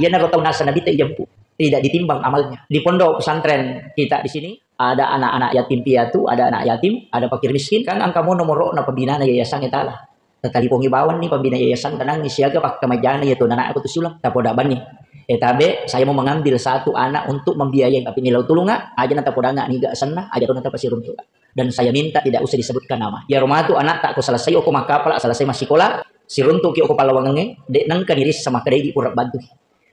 Ia narotau nasa nabi jampu. Tidak ditimbang amalnya. Di pondok pesantren kita di sini ada anak-anak yatim piatu, ada anak yatim, ada fakir miskin. Kan angkamu nomor na pembinaan yayasan kita lah. Tadi pongibawan nih pembina yayasan tenang nih siaga pak kemajana ya tuh anak aku tuh sulang. Tapodaban nih. Tabe saya mau mengambil satu anak untuk membiayai tapi nilau tulunga aja nanti podanga nih gak senang aja tuh nanti pasti runtuh. Dan saya minta tidak usah disebutkan nama. Ya rumah tu anak tak aku selesai aku makapala selesai masih sekolah si runtuh ki aku palawangange dek nang kaniris sama kedai di purap bantu.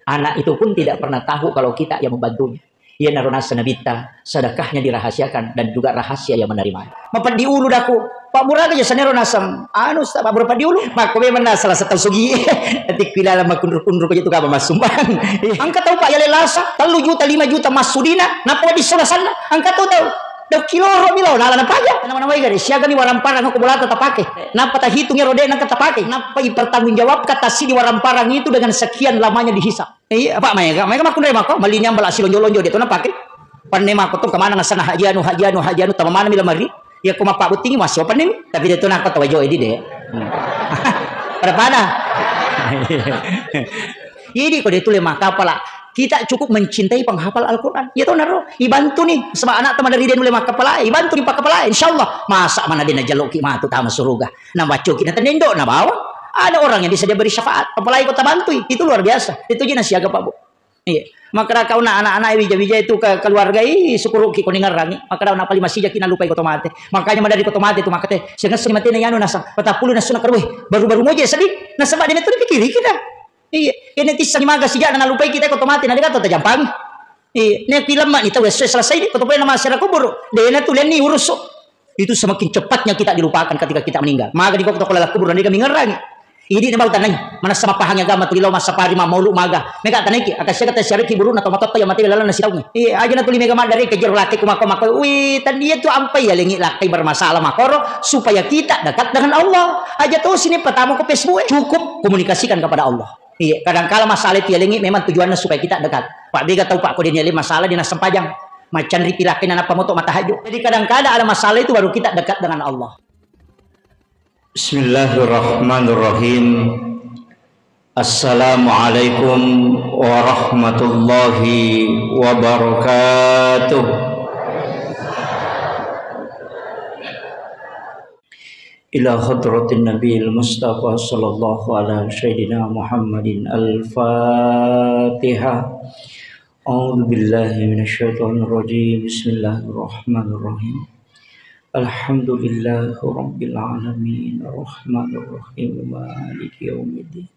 Anak itu pun tidak pernah tahu kalau kita yang membantunya. Ia narona senabita, sedekahnya dirahasiakan dan juga rahasia yang menerima. Mapadi ulu daku, Pak Muraga ya sanero nasam. Anu Pak Muraga di ulu, mak ko memang salah satu sugi. Nanti pilala makundur-kundur ko itu ka mas sumbang. Angkat tahu Pak ya lelasa, 3 juta 5 juta mas sudina, napa di sana sana. Angkat tahu. Dak kilo milau nala na paja nama-nama igari siaga ni waramparang aku bolata tapake napa ta hitungnya rode nang tapake napa ipertanggungjawab kata si di waramparang itu dengan sekian lamanya dihisap apa mereka makun dari mako malinya bala si lonjo-lonjo dia tu napake panne mako tu kemana ngasana hajianu tamamana mila mari ya kuma pak butingi masih apa nih tapi dia tu nak kata wajo ini deh pada ini kok dia tu lemah kapala. Kita cukup mencintai penghafal Al-Quran. Ya tahu naro, ibantu nih sama anak teman dari dia mulai mak kepala, ibantu nih pak kepala. Insyaallah masa mana dia najaloki mah tu tamu suruga. Nah baca kita tendendo, nah bawa. Ada orang yang bisa dia beri syafaat, apalagi kota bantu itu luar biasa. Itu jenis siaga Pak Bu. Iya. Maka kau nak anak-anak bija-bija itu ke keluarga syukur ki kuningan rangi. Maka nak pali masih jakina lupa ikut mate. Makanya dari kota mate itu makate. Sehingga sering mati anu nasa. Patapulu nasu nak baru-baru moje sedih. Nasabak dia itu dipikiri kita. Iya, ini tisang maga sejak na lupai kita otomatis nanti kata terjampang. Iya, ini film mak itu selesai di kota nama masyarakat kubur. Dia tu ni urus. Itu semakin cepatnya kita dilupakan ketika kita meninggal. Maga di kota kolak kubur nanti kami ngerang. Ini mau tanah mana sama pahangnya agama tu ilo masa pari maulu maga. Mereka tanah ki akan saya kata syariki buru atau matot yang mati lalan nasi tahunya. Iya, aja na tuli mega dari kejar laki kumako. Wih, tan dia tu ampai ya lengi laki bermasalah makoro supaya kita dekat dengan Allah. Aja tu sini pertama ke Facebook cukup komunikasikan kepada Allah. Iya, kadang-kala masalah itu lengi memang tujuannya supaya kita dekat. Pak Bega tahu Pak kode nyali masalah di nasempajang. Macan ripilakin anak pemotok mata haju. Jadi kadang-kadang ada masalah itu baru kita dekat dengan Allah. Bismillahirrahmanirrahim. Assalamualaikum warahmatullahi wabarakatuh. Ila hadratin Nabil Mustafa sallallahu ala sayyidina Muhammadin al-Fatihah. A'udzu billahi minasyaitonir rajim. Bismillahirrahmanirrahim. Alhamdulillahi rabbil alamin arrahmanir rahim maliki yaumiddin.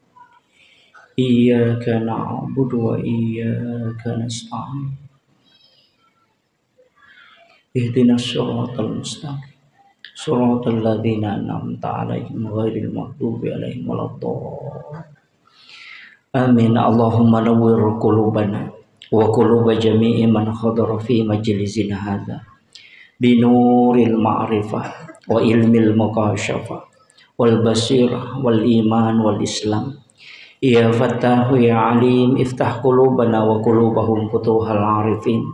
Iyyaka na'budu wa iyyaka nasta'in. Ihdinas siratal mustaqim. Suratul ladzina an'amta 'alaihim ghairil maghdubi 'alaihim waladdallin. Amin. Allahumma nawwir qulubana wa quluba jami'i man hadara fi majlisina hadza binuril ma'rifah wa ilmil mukasyafah wal basirah wal iman wal islam. Ya Fattahu ya Alim iftah qulubana wa qulubahum futuhal arifin.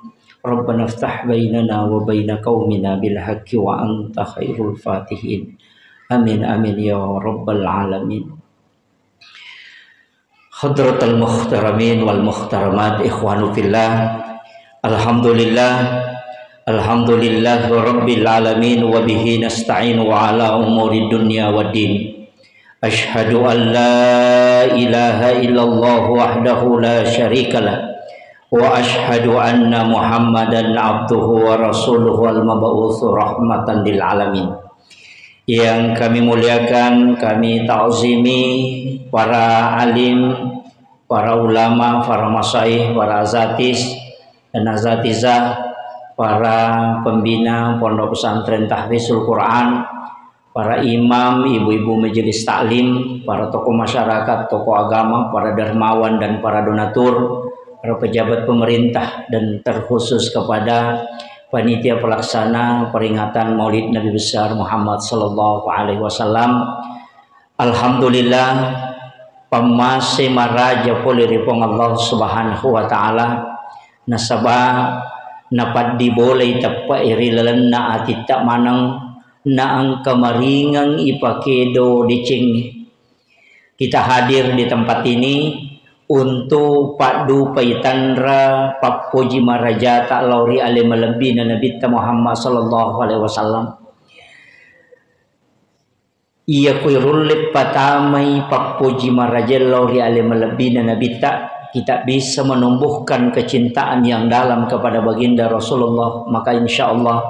Rabbana iftah bainana wa baina qaumina bil haqqi wa anta khairul fatihin. Amin amin ya rabbal alamin. Hadratul muhtaramin wal muhtaramat ikhwanu fillah. Alhamdulillah rabbil alamin wa bihi nasta'inu ala umuri dunya waddin. Ashhadu an la ilaha illallah wahdahu la syarikalah. Wa ashhadu anna Muhammadan abduhu wa rasuluhu al-mab'utsu rahmatan lil alamin. Yang kami muliakan, kami ta'zimi para alim, para ulama, para masyaikh, para azatis dan azatizah, para pembina pondok pesantren tahfizul Quran, para imam, ibu-ibu majelis taklim, para tokoh masyarakat, tokoh agama, para dermawan dan para donatur, para pejabat pemerintah, dan terkhusus kepada panitia pelaksana peringatan Maulid Nabi besar Muhammad sallallahu alaihi wasallam. Alhamdulillah pamase maraja poliripong Allah subhanahu wa ta'ala nasaba napat diboleh tapa irilalan na atita manang na ang kamaringang ipakedo dicing. Kita hadir di tempat ini untuk Pak Du Paitandra Pak Poji Marajata Lauri Ale Malebina Nabi Muhammad sallallahu alaihi wasallam. Ia kuirulip patamai Pak Poji Marajel Lauri Ale Malebina Nabi kita bisa menumbuhkan kecintaan yang dalam kepada baginda Rasulullah, maka insya Allah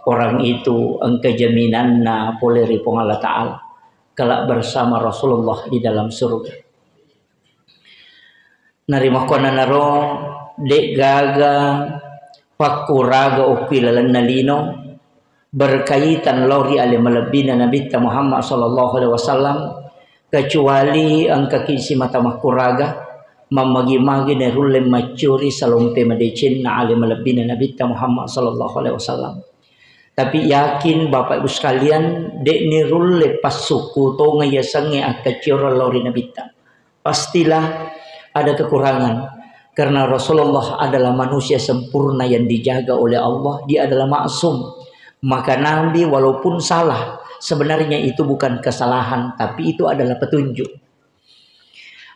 orang itu engkau jaminanna poleri pong Allah Ta'ala kelak bersama Rasulullah di dalam surga. Narimah kona naro dek gaga pakuraga upilalan nalino berkaitan lauri ale malebina Nabi Muhammad sallallahu alaihi wasallam, kecuali angka kisi mata makuraga mamagi-magi nerulle macuri salompe madecin na ale malebina Nabi Muhammad sallallahu alaihi wasallam. Tapi yakin Bapak Ibu sekalian dek nerulle pasuku to ngayasange akacira lauri Nabi pastilah ada kekurangan, karena Rasulullah adalah manusia sempurna yang dijaga oleh Allah. Dia adalah maksum. Maka Nabi walaupun salah, sebenarnya itu bukan kesalahan, tapi itu adalah petunjuk.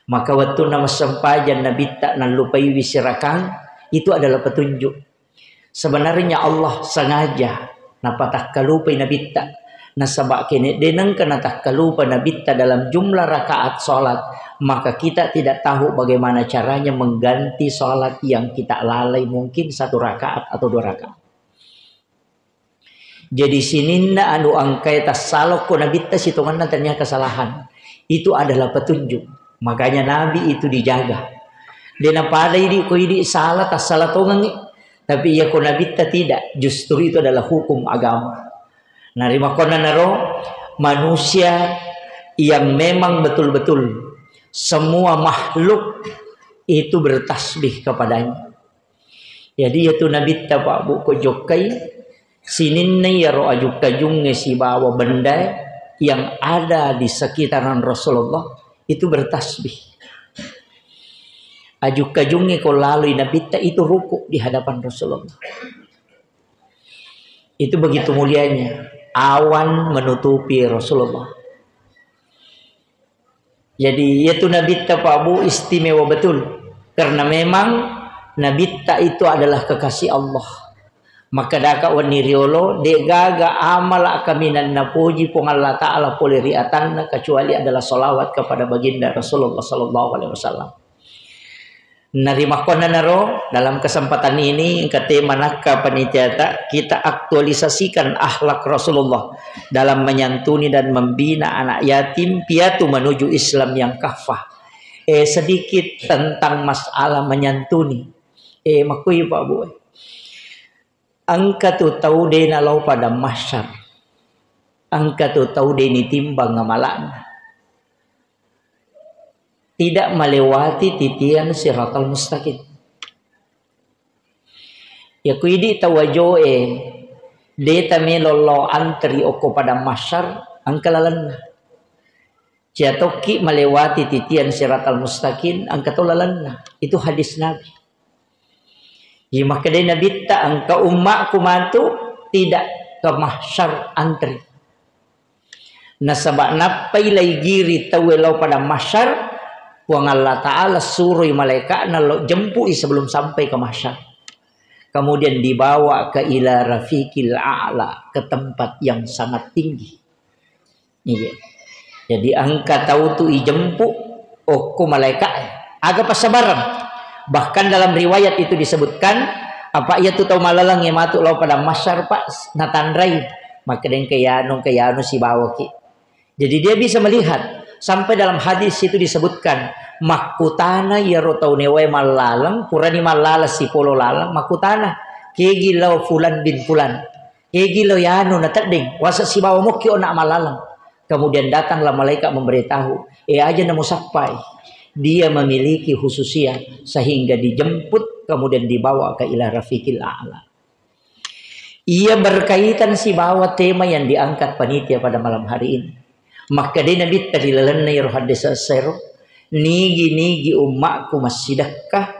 Maka waktu nama sempajan Nabi tak nalupai wisirakan, itu adalah petunjuk. Sebenarnya Allah sengaja napatak kalupai Nabi tak nasabak kene denang kena tak kalupa Nabi tak dalam jumlah rakaat salat, maka kita tidak tahu bagaimana caranya mengganti salat yang kita lalai mungkin 1 rakaat atau 2 rakaat. Jadi sininna anu angkai tas salok ko Nabi tas hitungan ternyata kesalahan. Itu adalah petunjuk. Makanya Nabi itu dijaga. Dena pada ini ko ini salah tas salah tongang, tapi ya ko Nabi tidak. Justru itu adalah hukum agama. Narima kona naro manusia yang memang betul-betul semua makhluk itu bertasbih kepadanya. Jadi itu Nabi Pak Bu ko jokai sininna ya ro ajuk kajunge si bawa benda yang ada di sekitaran Rasulullah itu bertasbih. Ajuk kajunge ko lalu Nabi itu ruku di hadapan Rasulullah. Itu begitu mulianya. Awan menutupi Rasulullah. Jadi itu Nabi Pak Bu istimewa betul, karena memang Nabi itu adalah kekasih Allah. Maka daka waniriolo de gaga amal kaminan napuji pong Allah Ta'ala poleri atanna kecuali adalah solawat kepada baginda Rasulullah sallallahu alaihi wasallam. Narimakona naro dalam kesempatan ini kata manaka panitia kita aktualisasikan akhlak Rasulullah dalam menyantuni dan membina anak yatim piatu menuju Islam yang kafah. Sedikit tentang masalah menyantuni. Makui Pak Bu. Angka tu tahu de nalau pada masyar. Angka tu tahu de ni timbang ngamalan. Tidak melewati titian siratal mustaqim. Ya kuidi tawajoe de tamilolo antri oko pada masyar angkalalan. Jatoki melewati titian siratal mustaqim angkatolalan. Itu hadis Nabi. Ya maka dia Nabi tak angka umat kumantu tidak ke mahsyar antri. Nasabak napai lay giri tawelau pada mahsyar, puang Allah Ta'ala suruh malaikat nalok jempui sebelum sampai ke mahsyar. Kemudian dibawa ke ila rafiqil a'la, ke tempat yang sangat tinggi. Iya. Jadi angka tahu tu ijempuk ku malaikat agak pasabaran. Bahkan dalam riwayat itu disebutkan apa ia tu tahu malalang yang matuk lau pada masyar Pak natandrai maka den kayano si bawa ki. Jadi dia bisa melihat sampai dalam hadis itu disebutkan makutana ya rotau newe malalang purani malala si polo lalang makutana kegi lau fulan bin fulan kegi lau yano natading wasa si bawa muki ona malalang. Kemudian datanglah malaikat memberitahu aja namu sampai dia memiliki khususiat sehingga dijemput kemudian dibawa ke ila rafiqil a'la. Ia berkaitan si bawa tema yang diangkat panitia pada malam hari ini. Maka dia Nabi tadi lalanai roh hadis asero nigi umakku masidakah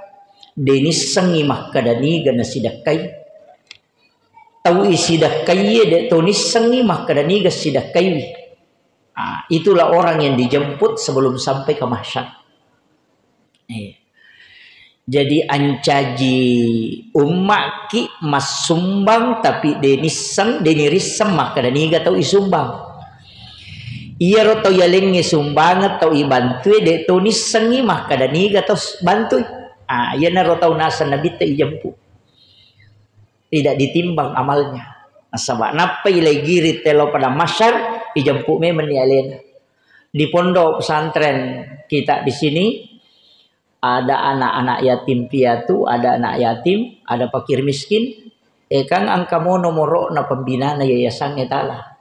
deni sangi maka dani gana sidakai tahu isidakai de tonis sangi maka dani ga sidakai. Itulah orang yang dijemput sebelum sampai ke mahsyar. Iya. Jadi ancaji ummak ki mas sumbang tapi deni risem maka dani ga tau isumbang. Iya roto yalengi sumbangat tau ibantui de to nisengi maka dani ga tau bantui. Ah iya na roto nasa nabi ta ijampu. Tidak ditimbang amalnya. Nasabak napa ilai giri telo pada masyar ijampu me menialena. Di pondok pesantren kita di sini ada anak-anak yatim piatu, ada anak yatim, ada fakir miskin. Kang angkamo nomoro na pembina na yayasan etala.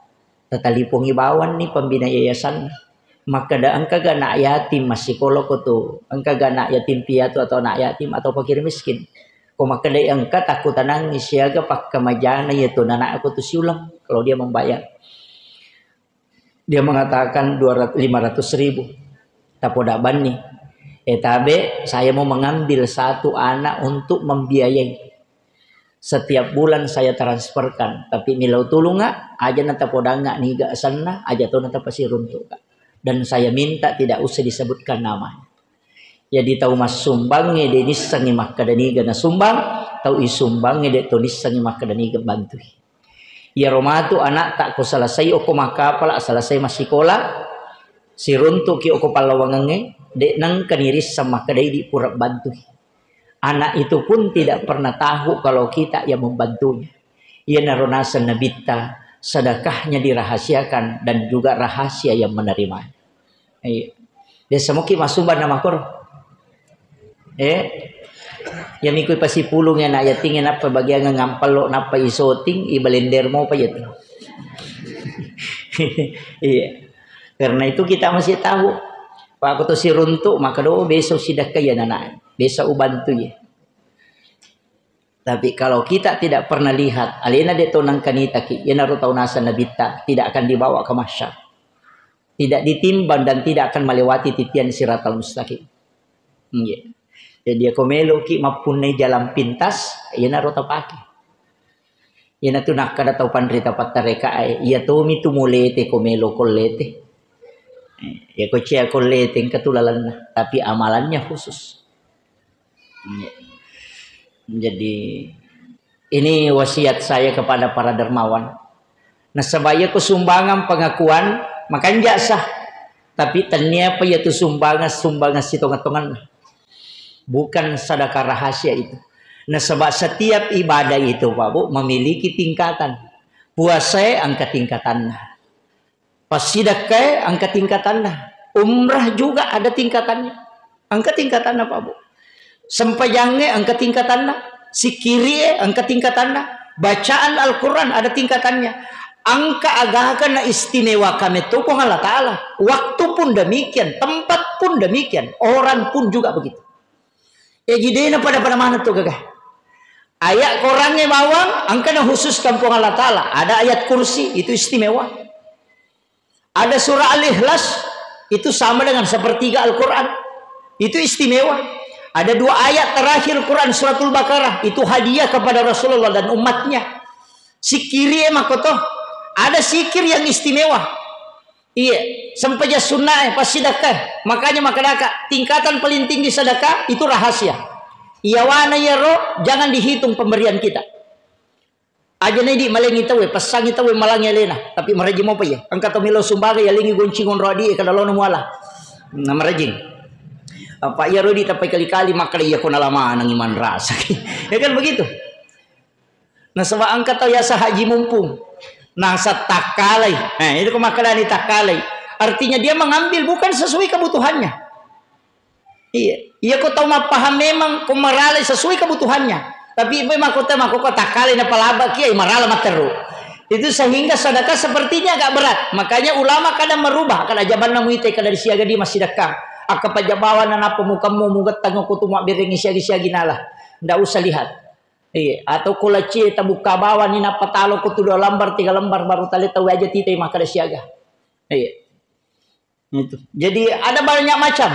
Tatalipongi bawan ni pembina yayasan. Maka da angka ga anak yatim masih kolok to. Angka ga anak yatim piatu atau anak yatim atau fakir miskin. Ko maka da angka takutan nangis siaga pak kemajana yaitu anak aku tu siulang kalau dia membayar. Dia mengatakan 500.000. Tapoda bani. Tabe saya mau mengambil satu anak untuk membiayai. Setiap bulan saya transferkan. Tapi milau tulunga aja nata podanga niga sana aja to nata pasiruntuk. Dan saya minta tidak usah disebutkan namanya. Jadi tahu mas sumbangnya de nisangi maka daniga na sumbang, tahu isumbangnya de to nisangi maka daniga bantui. Ya romatu anak tak ko selesai oko maka pala selesai masih sekolah. Si runtuk ki oko palawangange dek nang kaniris sama kedai di pura bantu. Anak itu pun tidak pernah tahu kalau kita yang membantunya. Ia narunasa nabita, sedekahnya dirahasiakan dan juga rahasia yang menerima. Dia semuki masumban nama kor. Yang ikut pasi pulung yang nak yatingin apa bagian ngampalo napa isoting ibalender mau pa yati. Iya. Karena itu kita masih tahu. Pak aku tuh si runtuk maka do besok sidak kaya anak. Besok ubantu ya. Tapi kalau kita tidak pernah lihat alena de tonang kanita ki ya naru taunasa nabita tidak akan dibawa ke masyar. Tidak ditimbang dan tidak akan melewati titian siratal mustaqim. Iya. Jadi dia komelo ki mapunai jalan pintas ya naru tapaki. Ya natu nak kada tau pandrita patareka ya to mi tumulete komelo kolete. Ya kocea koleting ketulalan tapi amalannya khusus. Jadi ini wasiat saya kepada para dermawan. Nah sebaya kesumbangan pengakuan makan jasa. Tapi ternyata ya tu sumbangan si tongan-tongan. Bukan sedekah rahasia itu. Nah sebab setiap ibadah itu Pak Bu memiliki tingkatan. Puasa angkat tingkatannya. Pasidakah angkat tingkatannya. Umrah juga ada tingkatannya. Angkat tingkatannya Pak Bu. Sempayangnya angkat tingkatannya. Sikiri angkat tingkatannya. Bacaan Al-Quran ada tingkatannya. Angka agakan na istimewa kami itu kong Allah Ta'ala. Waktu pun demikian. Tempat pun demikian. Orang pun juga begitu. Ya jidena pada mana tuh gagah. Ayat Qurannya bawang. Angka na khusus kampung Allah Ta'ala. Ada ayat kursi. Itu istimewa. Ada surah Al-Ikhlas, itu sama dengan sepertiga Al-Quran. Itu istimewa. Ada 2 ayat terakhir Quran, suratul Baqarah. Itu hadiah kepada Rasulullah dan umatnya. Sikiri makoto. Ada sikir yang istimewa. Iya. Sampai sunnah pas sedekah. Makanya tingkatan paling tinggi sedekah itu rahasia. Iya wana ya roh, jangan dihitung pemberian kita. Aja di malengi tahu pasang tahu malangnya lena tapi merejim apa ya angkat milo sumbaga ya lingi goncingon rodi kada lono muala na merejim apa ya rodi tapi kali-kali maka ya kona lama nang iman rasa ya kan begitu. Nah sebab angkat tahu ya sahaji mumpung nang satakalai itu kemakalan takalai artinya dia mengambil bukan sesuai kebutuhannya. Iya kau tahu paham memang kau meralai sesuai kebutuhannya. Tapi memang kota takali na palaba kia marala materu. Itu sehingga sedekah sepertinya agak berat. Makanya ulama kadang merubah kada jaban namu ite kada disiaga di masih sedekah. Aka pajabawan na napamukamu mugat tango kutumak biring siagi-siagi nalah. Ndak usah lihat. Atau kula cie tabuka bawan ni napatalo kutu 2 lembar 3 lembar baru tali tahu aja tite maka kada siaga. Itu. Jadi ada banyak macam.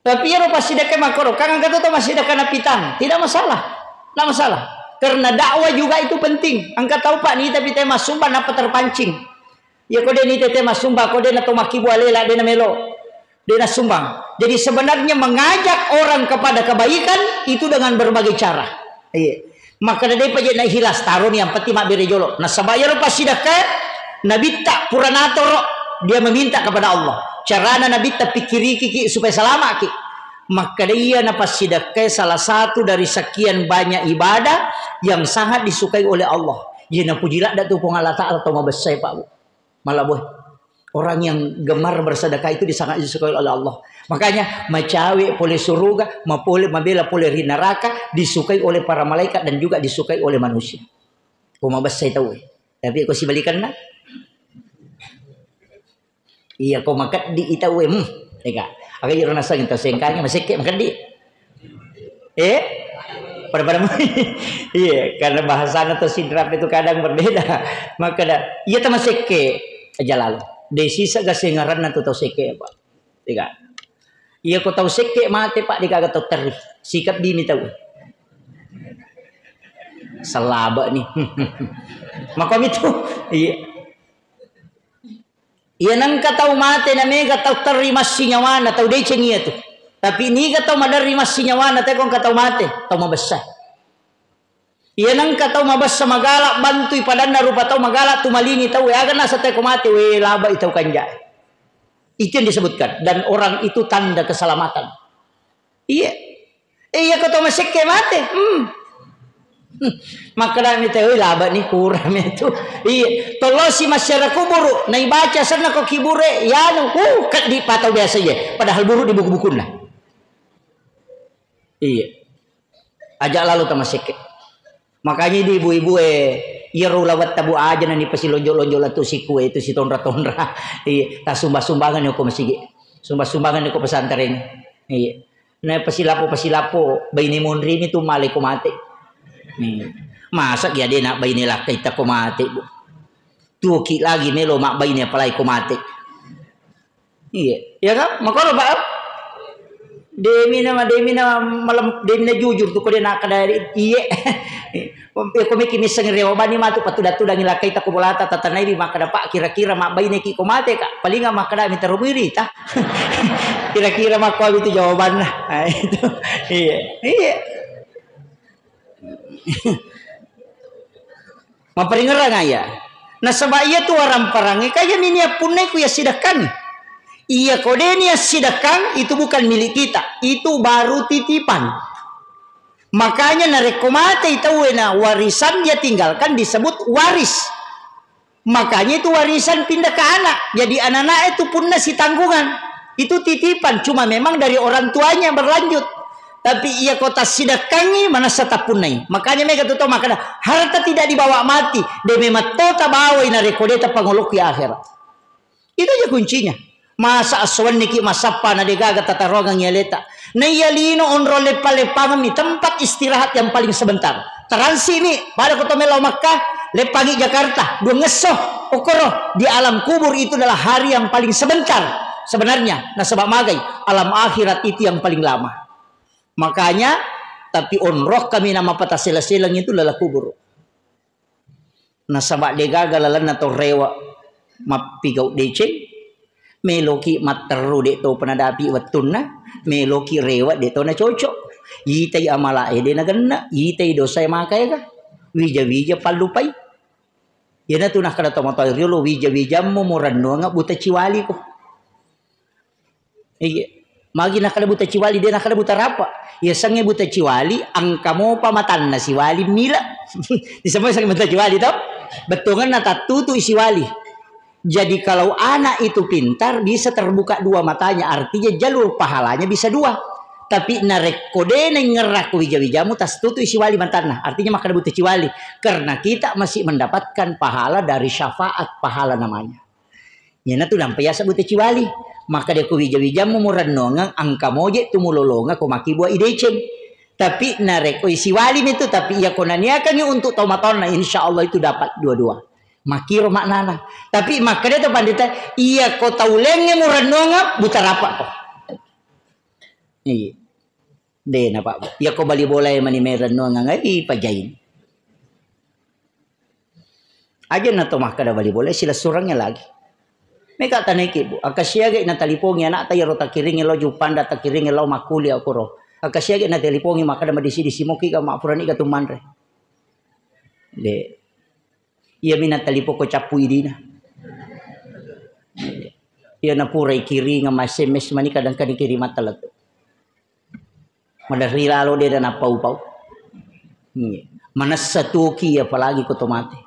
Tapi ya pasti sedekah makro. Kang kata tuh masih sedekah napitan, tidak masalah, tidak masalah. Karena dakwah juga itu penting. Angkat tahu Pak ni tapi tema sumba napa terpancing. Ya kode ni tema sumba kode na to maki bualela de na melo. Dia sumbang. Jadi sebenarnya mengajak orang kepada kebaikan itu dengan berbagai cara. Iya. Maka dia pajak naik hilas taruh yang peti mak birejolo. Nah sabaya lupa sidakah Nabi tak puranatoro dia meminta kepada Allah. Carana Nabi tak pikiri kiki supaya selamat ki. Maka dia napas sidakah salah satu dari sekian banyak ibadah yang sangat disukai oleh Allah. Dia pujilah dak tu Allah Taala atau mabesai Pak Bu. Malah boy. Orang yang gemar bersedekah itu sangat disukai oleh Allah. Makanya macawe boleh surga, mabela boleh neraka, disukai oleh para malaikat dan juga disukai oleh manusia. Kau mabas saya tahu. Tapi kau si balikan nak. Iya kau makan di itawe. Tega. Agak jero nasa kita sengkanya masih kek makan di. Pada iya karena bahasana atau sidrap itu kadang berbeda. Maka dah iya tak masih kek aja lalu. Desi saga sengaran na tau seke Pak. Tiga. Iya ko tau seke mate Pak di kagak tau terih. Sikap dini tahu. Selaba nih. Maka itu iya. Iya nang katau mate na mega tau terih masih nyawana tau dei cengia tu. Tapi ni katau madari masih nyawana teh kon katau mate tau mabesah. Iya nang katau mabas sama galak bantui padan rupa tau magalak tu malini tau agan nasa teh komate we laba itau kanja. Itu yang disebutkan dan orang itu tanda keselamatan. Iya. Iya katau masih ke mate. Maka dami teh we laba ni kurang itu. Iya. Tolo si masyarakat kubur nai baca sana kok kibure ya nu kat di patau biasa je. Padahal buru di buku-buku lah. Iya. Ajak lalu ta masih ke. Makanya di ibu-ibu iya rulawat tabu aja nani pasti lonjol-lonjol tu si kue itu si tonra-tonra. Iya, tak sumbang-sumbangan yo ko masigi. Sumbang-sumbangan yo ko pesantren. Iya. Nah pasti lapo bayi ni mondri ni tu male ko mate. Masa dia nak bayi ni lakai tak ko mate. Tuki lagi melo mak bayi ni apalai ko mate. Iya, ya kan? Makanya Pak Demi na malam demi na jujur tu ko dia nak kadari iye. Ko miki misang rewa bani matu patu-datu dangi lakai ta ko bolata tatanai di maka dapat kira-kira mak bayi neki ko mate kak paling maka da minta rumiri ta. Kira-kira mak ko itu jawaban lah. Itu. Iya. Maparingerang ya. Nah sebab iya tu orang parangi kaya nini punai ku ya sidakan. Iya kodenya sedekah itu bukan milik kita, itu baru titipan. Makanya narekomate itu warisan dia tinggalkan disebut waris. Makanya itu warisan pindah ke anak. Jadi anak-anak itu pun nasi tanggungan. Itu titipan, cuma memang dari orang tuanya berlanjut. Tapi ia kota sedekahnya mana setapunai. Makanya mereka tahu makanya harta tidak dibawa mati. Demi matota bawa narekodeta pangolok di akhirat. Itu aja kuncinya. Masa aswan niki masapa na degaga tatarogang yaleta. Na yalino onro lepa-lepang mi tempat istirahat yang paling sebentar. Taransi ini pada kota Melau Makkah, lepangi Jakarta, dua ngesoh okoro di alam kubur itu adalah hari yang paling sebentar sebenarnya. Nah sebab magai alam akhirat itu yang paling lama. Makanya tapi onroh kami nama patah sela-selang itu adalah kubur. Nah sebab degaga lalan atau rewa mapigau deceng. Meloki materu de to penadapi watuna meloki rewat de to na cocok yitai amala de na ganna yitai dosa makai ka wija palupai yana tu nak kada to moto riolo wija mo moranno nga buta ciwali ko magi nak kada buta ciwali de nak kada buta rapa ya sange buta ciwali angka mo pamatan na siwali mila disama sange buta ciwali to betongan na tatutu isiwali. Jadi kalau anak itu pintar bisa terbuka dua matanya, artinya jalur pahalanya bisa dua. Tapi narekode ngerak wija-wijamu tas tutu isi wali mantanah, artinya maka butuh ciwali. Karena kita masih mendapatkan pahala dari syafaat pahala namanya. Yana tu nampai asa butuh ciwali, maka dia ku wija-wijamu murad nongang angka moje tu mulolonga ko maki buah ideceng. Tapi nareko isi wali itu tapi ia konaniakan untuk tomatona insyaallah itu dapat dua-dua. Makiro maknana. Tapi makanya itu pandita iya kau tahu lenge muranonga buta rapak kok. Iya. Dena pak. Iya kau bali boleh mani meranonga ngai pajain. Aja na to makada bali boleh sila surangnya lagi. Meka taniki bu. Akasiage na talipongi anak tayo ro takiringi lo jupanda takiringi lo makuli ako ro. Akasiage na talipongi makada madisi disimoki ka maapurani ka tumandre. De. Iya mina talipo ko capu idina. Iya na purai kiri nga SMS mani kadang kadang kiri mata lato. Madari lalo dia na pau-pau. Manasatuki apalagi ko tomate.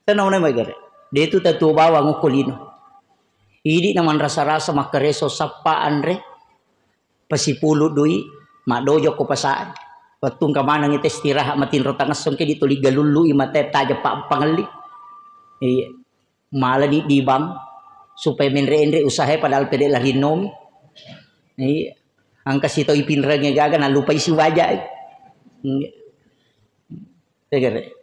Tanaw na may gare. Dito tatu bawa ngukulino. Idi naman rasa-rasa makareso sapaan re. Pasipulo dui madojo ko pasaan. Watung kamanang ites tiraha matinro tangasong ke dito ligalulu imate taja pa pangali. Mala di bang supaya menre-enre usahe padahal pede larinom. Ang kasito ipinra nga gaga na lupay si wajah. Tegere.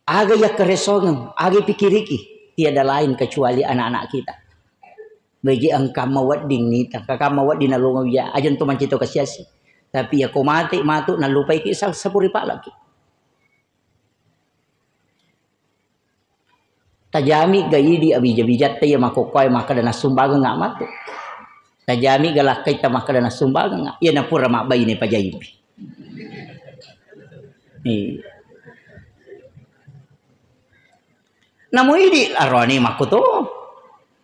Aga ya keresongan, aga pikiriki, tiada lain kecuali anak-anak kita. Bagi ang kamawat ding nita, kakamawat din nalungaw ya, ajan tuman cito kasyasi. Tapi ya kumati matu nalupay ki isang sapuri palaki. Tajami gayidi abijabijat tayo makukoy makadana sumbaga nga matu. Tajami galakay ta makadana sumbaga nga, yan na pura mabay ni pajayibi. Namun ini arwani makuto.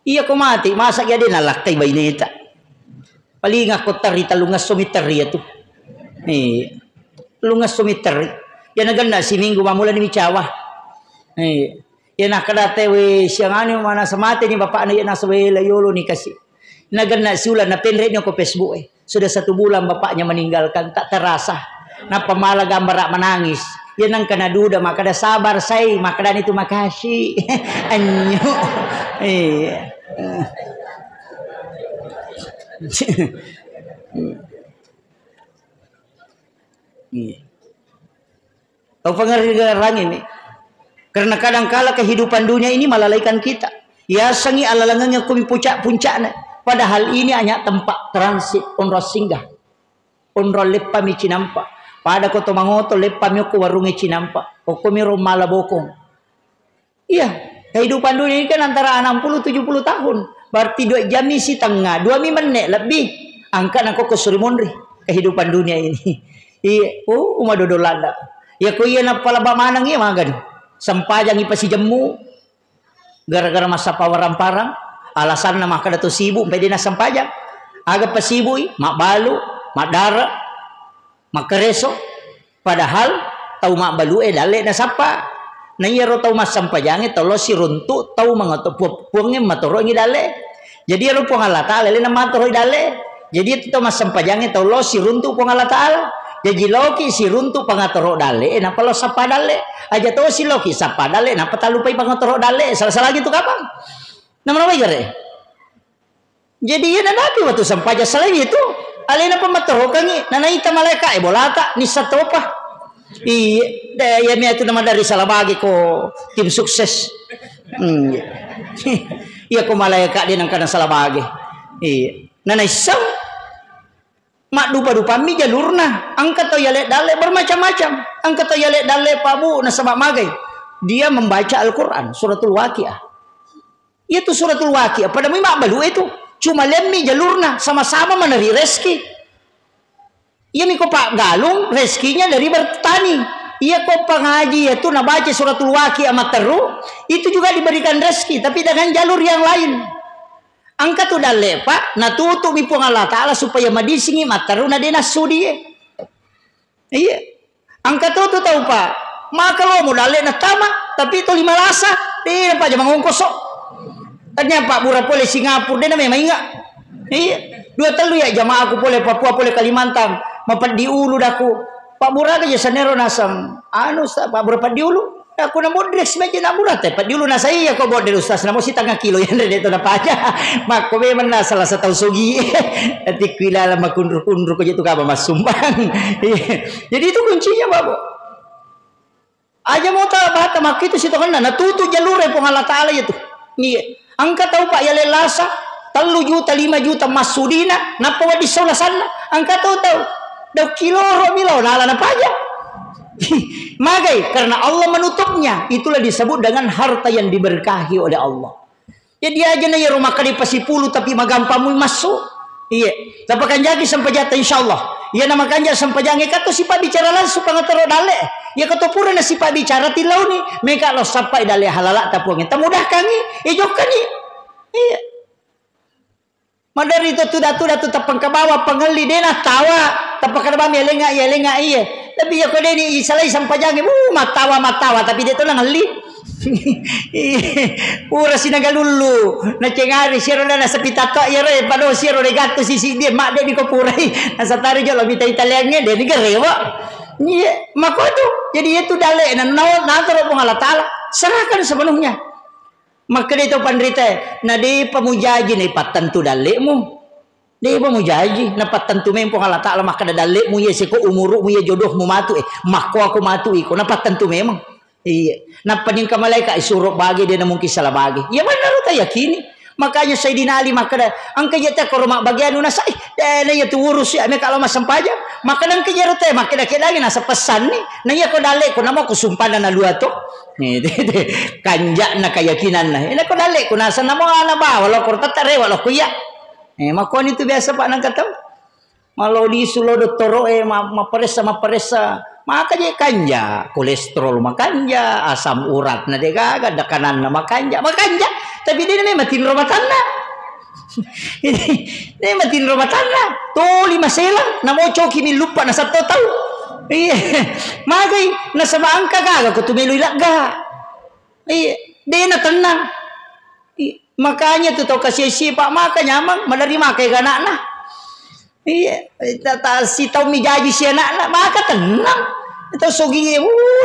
Iya ko mati masak ya din nalakay bainita. Paling ako tarita lungas sumitari ito. Lungas sumitari. Yan nagan na si Minggo mamula ni Michawa. Yan nakadate we siyang ano mana sa mati ni bapa na yan nasa we layolo ni kasi. Nagan na siulan na penre niyo ko Facebook Sudah 1 bulan bapaknya meninggalkan tak terasa. Na pamala gambara menangis. Yan ang kanaduda makada sabar say makada itu makasih. Anyo. Tahu pengarang ini. Karena kadang-kala kehidupan dunia ini melalaikan kita. Ya sangi alalangnya kumi puncak-puncaknya. Padahal ini hanya tempat transit onro singgah. Onro lepa mi cinampa. Pada koto mangoto lepa mi ko warungi cinampa. O kumi romala bokong. Iya, kehidupan dunia ini kan antara 60-70 tahun. Berarti 2 jam isi tengah, 2 menit lebih. Angkat aku ke Surimondri kehidupan dunia ini. Iya, umadodolanda. Ya ko iya na pala ba manang iya magan. Sampajang ipasi jemu. Gara-gara masa pawarang-parang. Alasan na makada to sibu pwede na sampajang. Aga pasiboy, makbalu, makdara, makareso. Padahal tau makbalu dale na sapa. Nayero tau masampajang tolo si runtu tau mga puangnya matoro ngi dale. Jadi ero pangalata lele na matoro dale. Jadi itu masampajang tolo si runtu pangalata. Jadi loki si runtu pangatoro dale na palo sapa dale. Aja to si loki sapa dale na patalupay pangatoro dale. Salah-salah gitu kapan? Naman gare. Jadi yan nabi waktu sampaja salah itu. Alena pamatoro kangi nanaita maleka bolata ni satopa. Iya mi itu nama dari Salabagi ko tim sukses. Iya ko maleka din ang kanang Salabagi. Iya. Nanay sam mak dupa-dupa mi jalurna. Angkat to yale dale bermacam-macam. Angkat to yale dale pabu na sabak magay. Dia membaca Al-Qur'an suratul Waqiah. Itu suratul Waqiah. Pada mi makbalu itu cuma lemmi jalurna sama-sama menari reski. Iya mi ko pak galung reskinya dari bertani. Iya ko pengaji itu nabaca suratul Waqiah materu itu juga diberikan reski tapi dengan jalur yang lain. Angkat udah lepa natutup ipu Allah Ta'ala supaya madisingi materu na dinasudi. Iya. Angkat itu tahu pak. Maka lo mau dale na tama tapi itu 5 lasa. Dia pak jamang ngongkosok. Tanya Pak Bura boleh Singapura dia memang ingat. Iya. 2 telu ya jamaah aku boleh Papua boleh Kalimantan. Mapat di ulu daku. Pak Bura aja sanero nasam. Anu Pak Bura pat di ulu. Aku namo direk semeja namura teh pat di ulu nasai ya ko bod Ustaz namo si tengah kilo yang dari itu dapat aja. Mak ko memang salah satu sugi. Nanti kila lama kundur-kundur ko itu ka Mas Sumbang. Jadi itu kuncinya Bapak. Aja mau tahu bahata mak itu situ kan natutu jalur pong Allah Taala itu. Iya. Angka tahu Pak ya lelasa 3 juta 5 juta masudina napa wadi saula sana angka tahu 2 kilo milo nala na paja Magai karena Allah menutupnya. Itulah disebut dengan harta yang diberkahi oleh Allah. Ya dia aja na ya rumah kali pasipulu tapi magampamu masuk. Iya. Tapi kan jadi sampai jatuh insyaallah. Ya nama kanja sampai jangan kata si pak bicara langsung pangatero dale. Ya kata pura na si pak bicara tilau ni. Mereka lo sampai dale halalak tapuangin. Tamudah kangi. Ijokkan ni. Iya. Madari itu tuh tapang ke bawah pengeli dia nak tawa. Tapang kada bami lenga iya. Tapi ya kau dia ni salai sampai jangan. Matawa tapi dia tu nang ngeli. Pura sinagalulu na cengari siro na sa pitato yere pado siro de gatto sisi dia mak dia di kopurai na satari jo labita italiannya dia ni garewa ni makoto jadi itu dale na nataro pong Allah taala serahkan sepenuhnya maka dia tu pandrita na di pamujaji ni patentu dale mu dia pamujaji na patentu mem pong Allah taala maka dale mu ye siko umuru mu ye jodoh mu matu mako aku matu iko na patentu memang. Iya, napanin ka malaika isuruh bagi dia na mungkin salah bagi. Ya benar ta yakini. Makanya Sayyidina Ali maka ang kaya ta ko rumah bagian na sa na ya tu urus ya me kalau masam paja. Maka nang kaya rote maka lagi nasa pesan ni. Na ya ko dale ko namo ko sumpana na luato. Ni kanja na keyakinan na. Ina ko dale ko nasa namo ana ba wala ko tatare wala ko ya. Makon itu biasa Pak nang katam. Malo di sulo doktoro maperesa maka dia kanja kolesterol makanja asam urat na dia gaga dakanan na makanja tapi dia memang tin rumah tangga ini matin rumah tangga to 5 selang na mo choki mi lupa na sa totoo iya magay na sa maangka gaga ko tumiloy laga iya dia na tenang makanya tu to kasi sipa makanya mang madari makay gana na iya si tau mi jaji si anak maka tenang itu sogi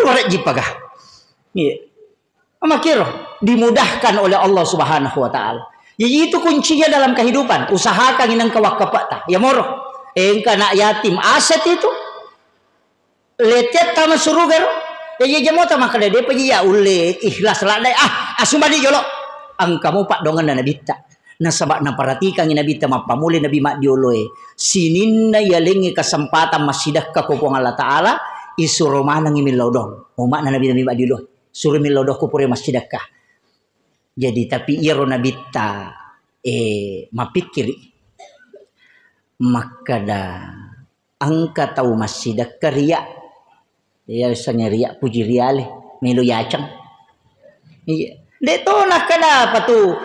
warak jipagah iya makiro dimudahkan oleh Allah Subhanahu wa taala. Jadi itu kuncinya dalam kehidupan. Usahakan inang kawakapata. Ya moro. Engka nak yatim aset itu. Letet tama surugar. Ya jamota maka dia pergi ya ule ikhlas ladai asumadi jolo. Ang kamu pak dongan na nabita. Nasabak na perhatikan nabita mapamuli nabi mak dioloe. Sininna yalengi kesempatan masidah ka kopong Allah taala isuro manang imilodong. Umak na nabi mak dioloe. Suruh milodoh kupure masjidakah. Jadi tapi ia ronabita mapikiri maka dah angka tahu masjidakah riak. Ya misalnya riak puji riale melu yacang. Iya. Deto nak kada apa tu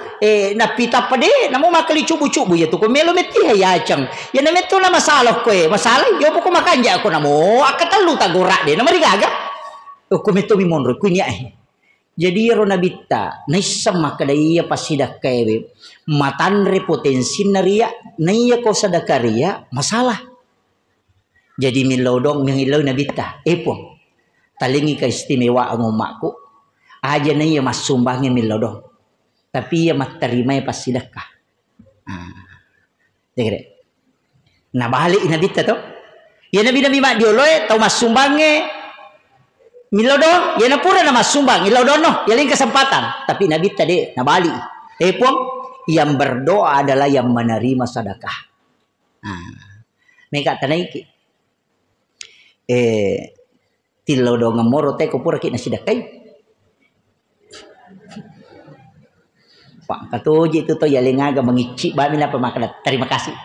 napita pade namo makali cubu-cubu ya tu ko melu meti yacang. Ya nameto na masalah ko masalah yo poko makanja ako namo akatalu tagora de namari gaga. Kumeto bimonro kunya jadi ronabita naisam makadaiya pasidak kaebe matanre potensi naria naiya ko sadakaria masalah jadi milodong mengilaw nabita epong talingi ka istimewa ang umakku aja naiya masumbangin milodong tapi ya matarima ya pasidak ka degre nabalik nabita to ya nabi mak dioloy tau masumbangnya milodo ya napura na masumbang ilodono yaling kesempatan tapi nabi tadi nabali pong yang berdoa adalah yang menerima sedekah mereka tanaiki tilodo ngamoro te ko pura ki na sedekah pak katuji itu to yaling aga mengici ba mina pemakna terima kasih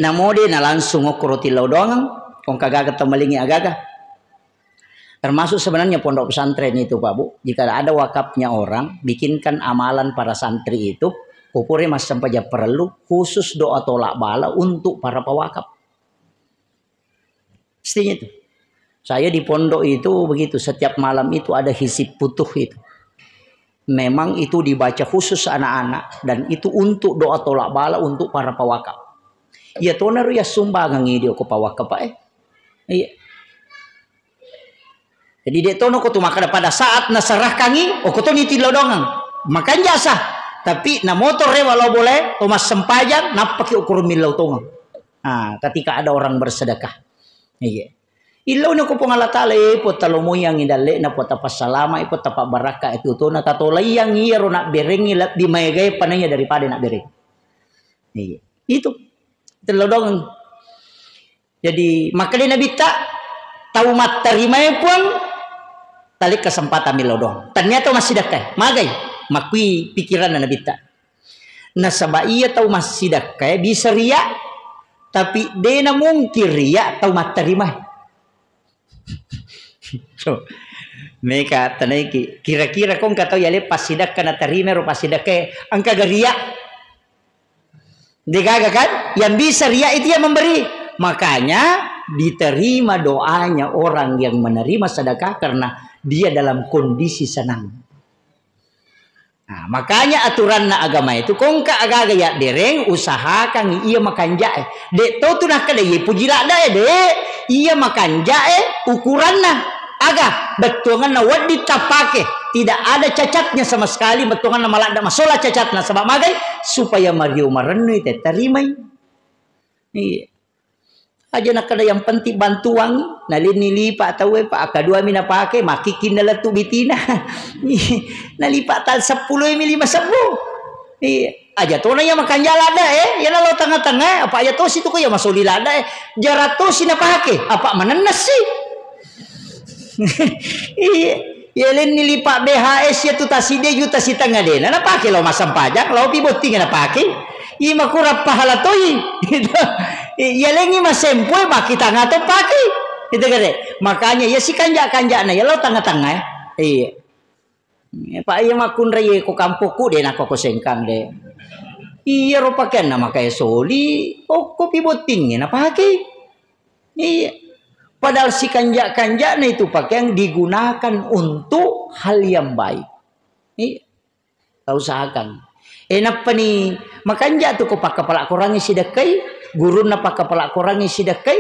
namode na langsung ngokroti laudongang kong kagaga tamalingi agaga termasuk sebenarnya pondok pesantren itu Pak Bu jika ada wakafnya orang bikinkan amalan para santri itu kupure mas sampai perlu khusus doa tolak bala untuk para pewakaf pastinya itu saya di pondok itu begitu setiap malam itu ada hisib putuh itu memang itu dibaca khusus anak-anak dan itu untuk doa tolak bala untuk para pewakaf. Ya tonaru ya sumbangan ngidio ko pawak pa iya. Jadi dia tono ko tumaka pada saat nasarah kangi o ko to ni tilodongan makan jasa tapi na motor re walau boleh tomas sempajang napaki ukur milau tongang. Ketika ada orang bersedekah. Iya. Ilaw na ko pong Allah taala po talomo yang idale na po tapasalama ipo tapak baraka itu to na tatolay yang iro na berengi lat di maygay pananya daripada na bereng. Iya. Itu Telodong. Jadi makanya Nabi tak tahu mat terima pun talik kesempatan milodong. Ternyata masih dekat. Magai makui pikiran Nabi tak. Nah sebab ia tahu masih dekat bisa riak, tapi dia mungkin riak tahu mat terima. So, mereka tanaiki kira-kira kau nggak tahu ya lepas sidak kena terima rupa sidak ke angka geriak. Digaga kan? Yang bisa riak itu yang memberi. Makanya diterima doanya orang yang menerima sedekah karena dia dalam kondisi senang. Nah, makanya aturan na agama itu kongka aga-aga ya dereng usahakan ia makan jae. Dek to tu nak kada ye pujila dae dek. Ia makan jae ukuranna aga betungan na wadi tapake. Tidak ada cacatnya sama sekali betungan na malak da masalah cacatna sebab magai supaya Mario marenu te terima. Iya. Aja nak kada yang penting bantuan nalini lipat tahu pak kedua mina pakai makikin dalam tu bitina nalipat tal 10 mi 5 sebu aja tu nanya makan jalada ya lalu tengah-tengah apa aja tu situ ko ya masuk lilada jarato sina pakai apa menenes sih ya len nilipat BHS ya tu taside juta si tengah dena na pakai lo masam pajak lo pi boting na pakai ima kurap pahala toy ya lengi masempoi bak kita ngato paki itu kan makanya ya si kanjak-kanjak na ya lo tengah-tengah iya pak iya makun raya ko kampuku de nak ko sengkang de iya ro pakai nama kayak soli kopi boting na paki iya padahal si kanjak-kanjak na itu pakai yang digunakan untuk hal yang baik iya kau usahakan enak pa ni makanja tu ko pakapala kurangi sidakai guru na pakapala kurangi sidakai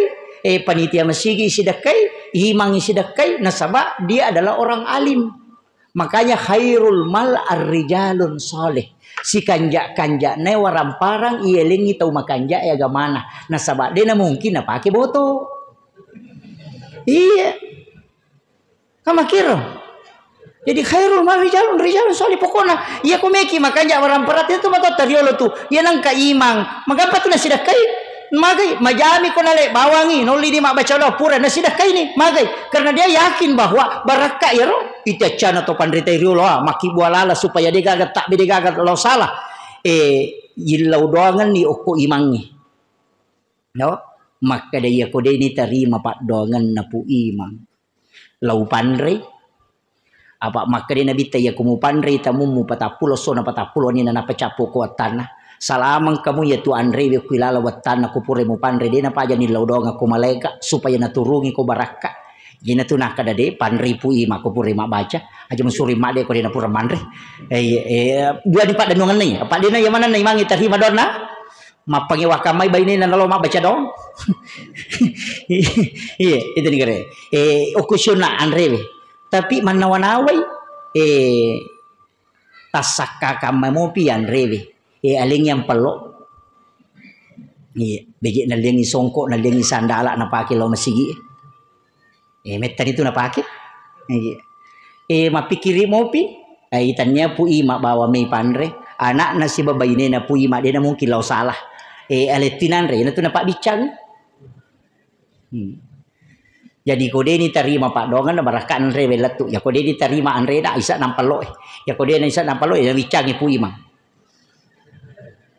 panitia masigi sidakai himangi sidakai nasaba dia adalah orang alim makanya khairul mal ar-rijalun saleh si kanjak-kanjak ne waramparang ielengi tau makanja ya gamana nasaba dia na mungkin na pake boto iya kamakiro. Jadi khairul mal rijalun soalnya pokoknya iya kumeki makanya orang perat itu mata teriolo tu ya nangka imang magapa tu nasidah kai magai majami ko nale bawangi noli di mak baca Allah pura nasidah kai ni magai karena dia yakin bahwa barakah ya ro ita cana to pandrita riolo maki bualala supaya dia gagat tak bede gagat lo salah yilau doangan ni oko imangi no maka dia ko ni terima pak doangan napu imang lau pandre apa maka dia nabi taya kumu pandre tamu mu patapulo so na patapulo ni na pacapo ko tanah salamang kamu ya tu andre we kuilala watana ko pure mu pandre dia na paja ni laudong aku malaika supaya naturungi ko baraka gina tu nak kada de pandre pui ma ko pure ma baca aja musuri ma de ko dia na pura mandre dua di pak danungan ni apa dia na yang mana na imangi terima dona ma pangewa kamai baini na lo ma baca dong iya itu ni kare okusuna andre we tapi manawanaway tasaka kamamu pian rewe aling yang pelok begi nalengi songkok nalengi sandala na pake lo masigi metan itu na pake mapikiri mopi itannya pui mak bawa me pandre anak na si babai na pui mak dia na mungkin lo salah aletinan re na tu na pak bicang jadi kode ni terima pak dongan baraka andre belatu ya kode ni terima andre dak isa nampalo ya kode ni isa nampalo ya wicangi pui mang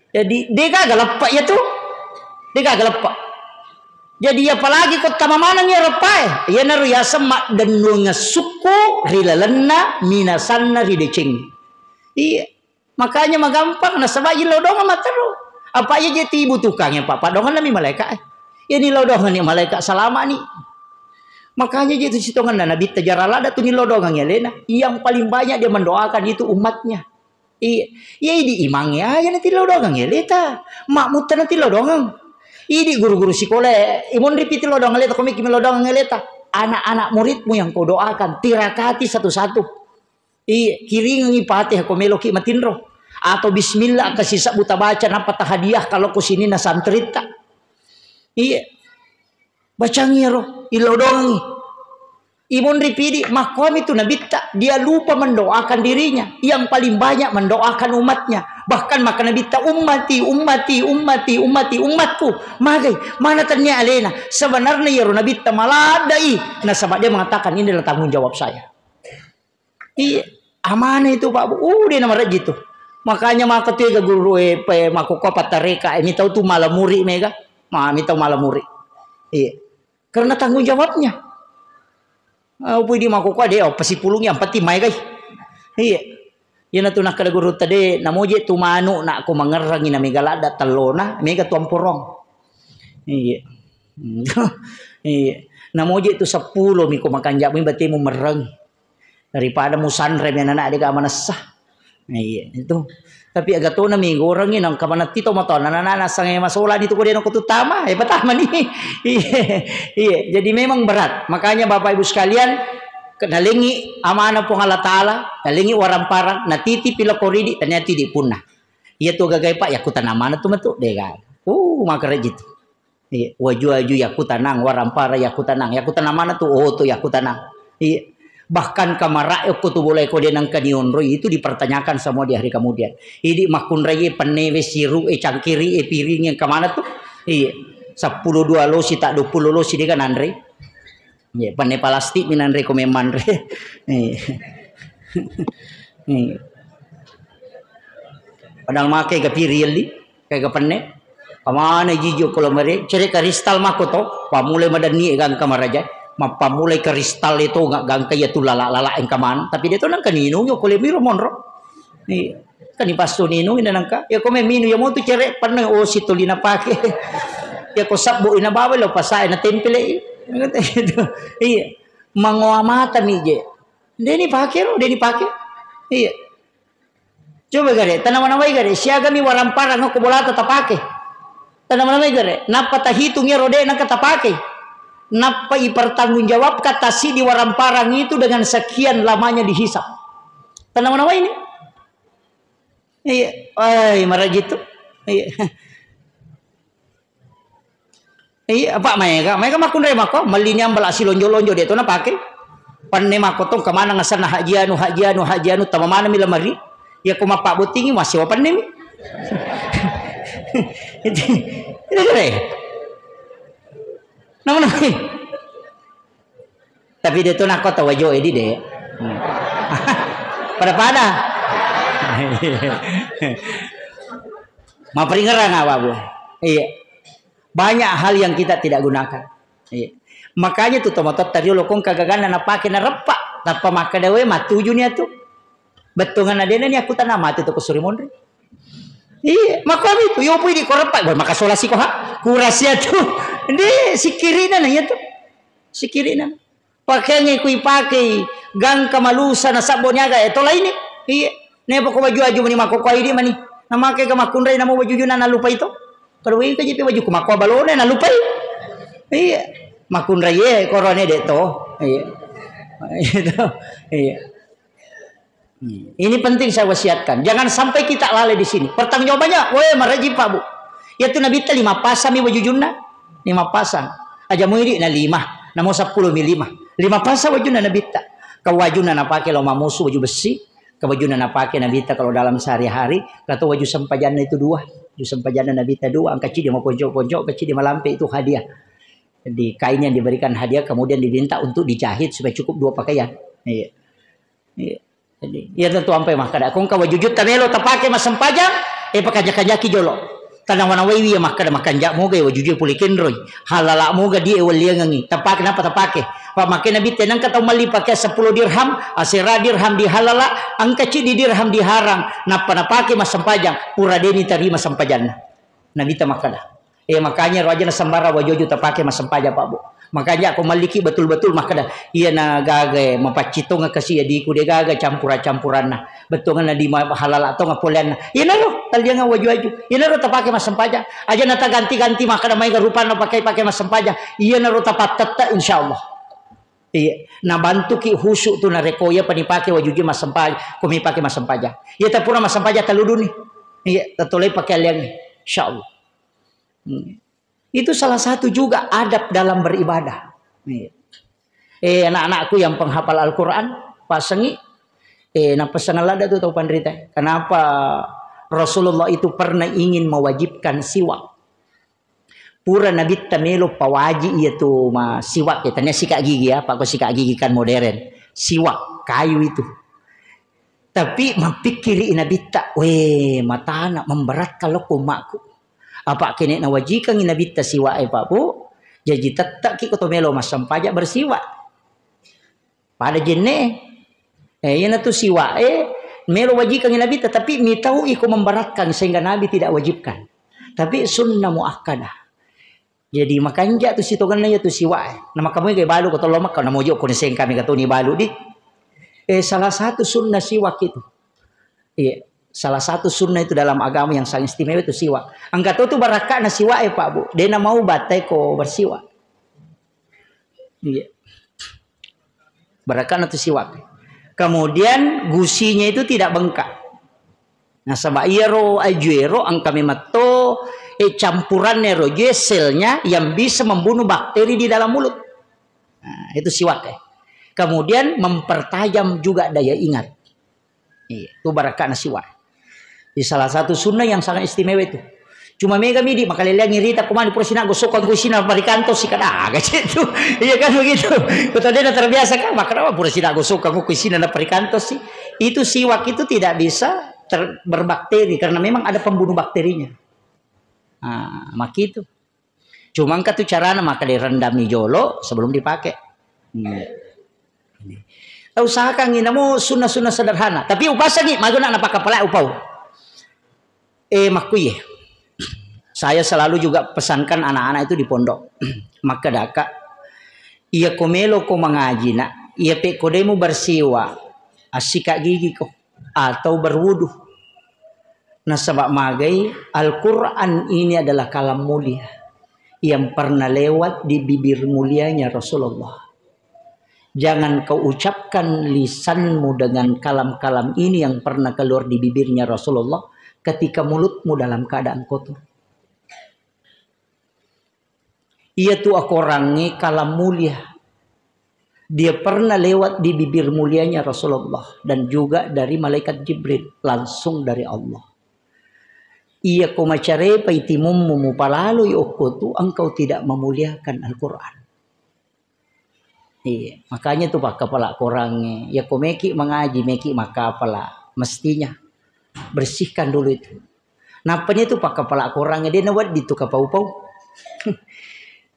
jadi dia gagal lepak ya tu dia gagal lepak jadi apalagi kau tamamana nya repai ya naru ya semak dan nunga suku rilalena minasanna ridecing iya makanya magampang na sabayi lo dongan matero apa aja jadi butuhkannya pak dongan nami malaikat ya ni lo dongan ni malaikat salama ni makanya itu sitongan Nabi tajarala ada tu nilodongan lena yang paling banyak dia mendoakan itu umatnya iya di imangnya ya nanti lodongan leta makmut nanti lodongan ini guru-guru sekolah imun repeat lodongan leta komik lodongan leta anak-anak muridmu yang kau doakan tirakati satu-satu kiringi Fatihah kau meloki matinro atau bismillah kasih sak buta baca napa hadiah kalau ku sini na santrita bacangi roh ilodongi imun ripidi makom itu nabi tak dia lupa mendoakan dirinya yang paling banyak mendoakan umatnya Bahkan maka Nabi ta umatku. Magai mana tanya alena. Sebenarnya ya Nabi ta maladai. Nah sebab dia mengatakan ini adalah tanggung jawab saya. Iya, amanah itu Pak Bu. Dia nama gitu. Makanya maka tiga guru mako kopat tareka. Ini tahu tu malam muri mega. Ini tahu malam muri. Iya. Karena tanggung jawabnya. Apa di mako ko dia pasi pulung yang pati mai guys. Iya. Yana tu nak kada guru tadi namoje tu manu nak ko mangerangi na megalada telona mega tuampurong. Iya. Iya. Namoje tu 10 mi ko makanjak mi berarti mu mereng. Daripada mu sanre mi anak dia mana sah. Iya, itu. Tapi agak tu na mi gorengin ang kamana tito mo to nanana sange masola dito ko din ko tutama. Pertama nih. Iya. Iya, jadi memang berat. Makanya Bapak Ibu sekalian nalingi amanah po Allah Ta'ala, nalingi waramparang, natiti pila koridi, ternyata di punah. Iya tuh gagay pak, yakutan amanah tuh metu, dega. Makanya gitu. Iya, waju yakutanang, warampara yakutanang amanah tuh, tuh yakutanang. Iya. Bahkan kamara ko tuh boleh ko denang kanionro itu dipertanyakan semua di hari kemudian. Ini makun raya penewe siru cangkiri piring yang kemana tuh? Iya. 10-2 losi tak 20 losi dia kan Andre. Ya, pane palastik minan re komeman re. Padahal make ke piril di, kayak ke pane. Pamana jijo kalau mere, cere kristal mako to, pamulai madani gang kamaraja, pamulai kristal itu enggak gang kaya tu lala engkaman, tapi dia tu nang kanino nyo kole miro monro. Ni kan ipasto nino ina nangka, ya kome minu ya mo tu cere pane o situlina pake. Ya ko sabbo ina bawel lo pasai na tempele. Iya, menguamata mije. Dia dipakai. Iya. Coba gare, tanaman awai gare, siaga mi warampara ngoko bola tetap pakai. Tanaman awai gare, napa ta hitungnya rode nak kata pakai. Napa ipertanggung jawab kata si di waramparang itu dengan sekian lamanya dihisap. Tanaman awai ini. Iya, marah gitu. Iya. Iya, apa mereka makun re mako malinya balasi lonjo dia tu na pakai. Panne mako tong kemana ngasan hajianu tamamana mi lamari. Ya ko mapak butingi masih apa mi. Itu kere. Namun tapi dia tu nak kota wajo edi deh. Pada. Ma peringeran apa bu? Iya. Banyak hal yang kita tidak gunakan. Iya. Makanya tuh tomatot tadi lo kong kagagana na pakai na repak tanpa maka dewe matujunya tuh. Betungan adena ni aku tanah mati tuh kusuri mondri. Iya, maka itu yo pui di korepak maka solasi ko ha. Kurasia tuh. Ndi sikirina na tuh. Sikirina. Pakainya ku ipakai gang kamalusa na sabonnya ga eto lain. Iya. Nepo ko baju mani mako ko idi mani. Nama ke kamakunray na mo baju na lupa itu. Kalau ini kaji baju kumakwa balone na lupa. Iya, makun raya korone deto. Iya. Iya. Ini penting saya wasiatkan. Jangan sampai kita lalai di sini. Pertanggungjawabannya, maraji Pak Bu. Ya tu Nabi 5 pasang mi baju junna. 5 pasang. Aja muiri na 5. Namo 10 mi 5. 5 pasang baju Nabi ta. Kawajuna na pakai lo mamusu baju besi. Kawajuna na pakai Nabi ta kalau dalam sehari-hari. Kata waju sampajana itu 2. Sampajana Nabi ta 2, angka dia mau pojok-pojok, kecil dia malampe itu hadiah. Di kain yang diberikan hadiah kemudian diminta untuk dijahit supaya cukup 2 pakaian. Iya. Iya. Jadi, ya tentu ampai mah kada kong kawajujut tanelo tapake mas sampajang, pakajak-kajaki jolo. Tanang wana wawi ya makada makanjak mo gay wajujul pulikin roy. Halala mo ga di ewaliang ngi. Tapake napa tapake. Pak makin Nabi tenang kata mali pakai 10 dirham, asira dirham dihalala, angka ci di dirham diharang. Napa napake mas sampajang, pura deni terima sampajanna. Nabi ta makada. Makanya raja na sambara wajojo tapake mas sampaja Pak Bu. Makanya aku maliki betul-betul makada. Iya na gaga mapacito nga kasi adiku de gaga campura-campuran na. Betul nga di halal atau nga polen na. Iya na ro, talya nga waju-waju. Iya na ro tapake mas sampaja. Aja na ta ganti-ganti makada may garupan na pakai mas sampaja. Iya na ro tapat tata insyaallah. Iya, na bantu ki husuk tu na rekoya panipake wajuji mas sampaja, kumi pake mas sampaja. Iya ta pura mas sampaja taludun ni. Iya, tatulay pakai liang ni. Insyaallah. Itu salah satu juga adab dalam beribadah. Anak-anakku yang penghafal Al-Quran, pasangi, na pasangan lada tu tau pandrita. Kenapa Rasulullah itu pernah ingin mewajibkan siwak. Pura Nabi tamelo pawaji itu ma siwak kita sikat gigi ya, pak sikat gigi kan modern. Siwak kayu itu. Tapi mapikiri Nabi tak, mata anak memberat kalau kumakku. Apa kini na wajikan Nabi ta siwak pak bu. Jadi tetap kita melo masam pajak bersiwak. Pada jene, yan tu siwak melo wajikan Nabi tetapi mi tahu iko memberatkan sehingga Nabi tidak wajibkan. Tapi sunnah muakkadah. Jadi makanya tu si togan na tu siwa. Nama kamu kay balu ko tolong mak na mojo ko sing kami kato ni balu di. Salah satu sunnah siwak itu. Salah satu sunnah itu dalam agama yang sangat istimewa itu siwak. Angkat tu baraka na siwak Pak Bu. Dia na mau batai ko bersiwak. Baraka na tu siwak. Kemudian gusinya itu tidak bengkak. Nah sama iro ajuero ang kami mato campuran nero selnya yang bisa membunuh bakteri di dalam mulut. Nah, itu siwak Kemudian mempertajam juga daya ingat. Itu barakah siwak. Di salah satu sunnah yang sangat istimewa itu. Cuma mega midi makaliliang ngirita kumani pura gosok kan kusina marikanto si kada gitu. Iya kan begitu. Kota dia terbiasa kan maka apa pura gosok kan kusina na marikanto sih. Itu siwak itu tidak bisa berbakteri karena memang ada pembunuh bakterinya. Maka itu. Cuma kan tuh caranya maka direndami jolo sebelum dipakai. Usahakan ini mo sunnah-sunnah sederhana. Tapi upasa nih maguna napakapala upau. Makuye. Saya selalu juga pesankan anak-anak itu di pondok. Maka daka ia komelo ko mengaji nak, ia pe kodemu bersiwa, asika gigi ko atau berwudu. Nah sebab magai Al-Quran ini adalah kalam mulia yang pernah lewat di bibir mulianya Rasulullah. Jangan kau ucapkan lisanmu dengan kalam-kalam ini yang pernah keluar di bibirnya Rasulullah ketika mulutmu dalam keadaan kotor. Ia tu orangnya kalam mulia. Dia pernah lewat di bibir mulianya Rasulullah dan juga dari malaikat Jibril langsung dari Allah. Ia komacare paitimum mumupalalu yokotu engkau tidak memuliakan Al-Quran. Iya, makanya tu pak kepala orangnya. Ya komeki mengaji meki maka pala mestinya bersihkan dulu itu. Napanya tu pak kepala orangnya dia nawat di tu kapau-pau.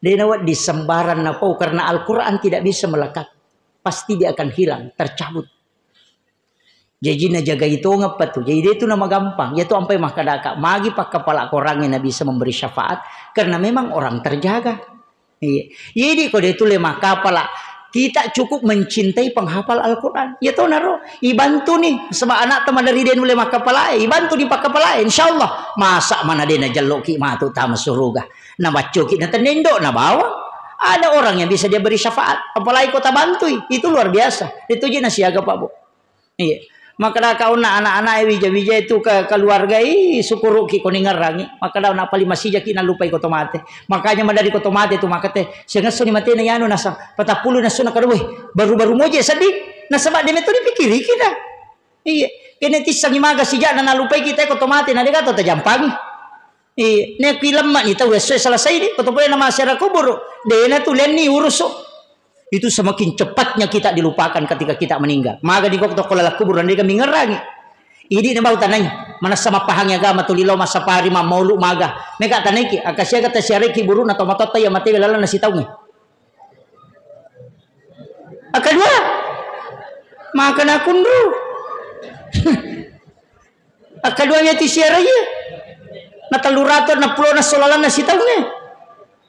Dia nawat di sembaran napau karena Al-Quran tidak bisa melekat. Pasti dia akan hilang, tercabut. Jadi na jaga itu ngapa tuh. Jadi dia itu nama gampang. Ya tu sampai makadaka. Magi pak kepala orangnya bisa memberi syafaat karena memang orang terjaga. Iya. Jadi kalau dia itu lemah kepala kita cukup mencintai penghafal Al-Quran. Ya tu naro. Ibantu nih sama anak teman dari dia nule mak kepala. Ibantu di pak kepala. Insyaallah masa mana dia na jaloki matu tamu surga. Na bacoki na tenendo na bawa. Ada orang yang bisa dia beri syafaat. Apalagi kota bantui. Itu luar biasa. Itu je na siaga Pak Bu. Iya. Maka kau na anak-anak wija-wija itu ke keluarga syukur ki koningarangi. Maka daw na pali masija ki na lupai koto mate. Makanya madari koto mate itu maka teh sengas so ni mate na yano nasa 40 na suna kaduwe. Baru-baru mo je sedih. Na sabak de meto dipikiri kita. Iya. Kene tisang imaga sija na nalupai kita koto mate na degato ta jampangi. Ne film mak ni tahu selesai ni koto boleh nama masyarakat kubur. Dena tu len ni urus. Itu semakin cepatnya kita dilupakan ketika kita meninggal. Maka di kota kolala kubur dan dia kami ngerangi. Ini na bau tanay. Mana sama pahangnya agama tulilo masa pari maulu maga. Meka tanay ki akasya kata syariki buru na tomatota ya mati lala na sitaw ni. Akadua. Maka na kundu. Akadua nya ti syaraya. Na talurato na pulo na solalan na sitaw ni.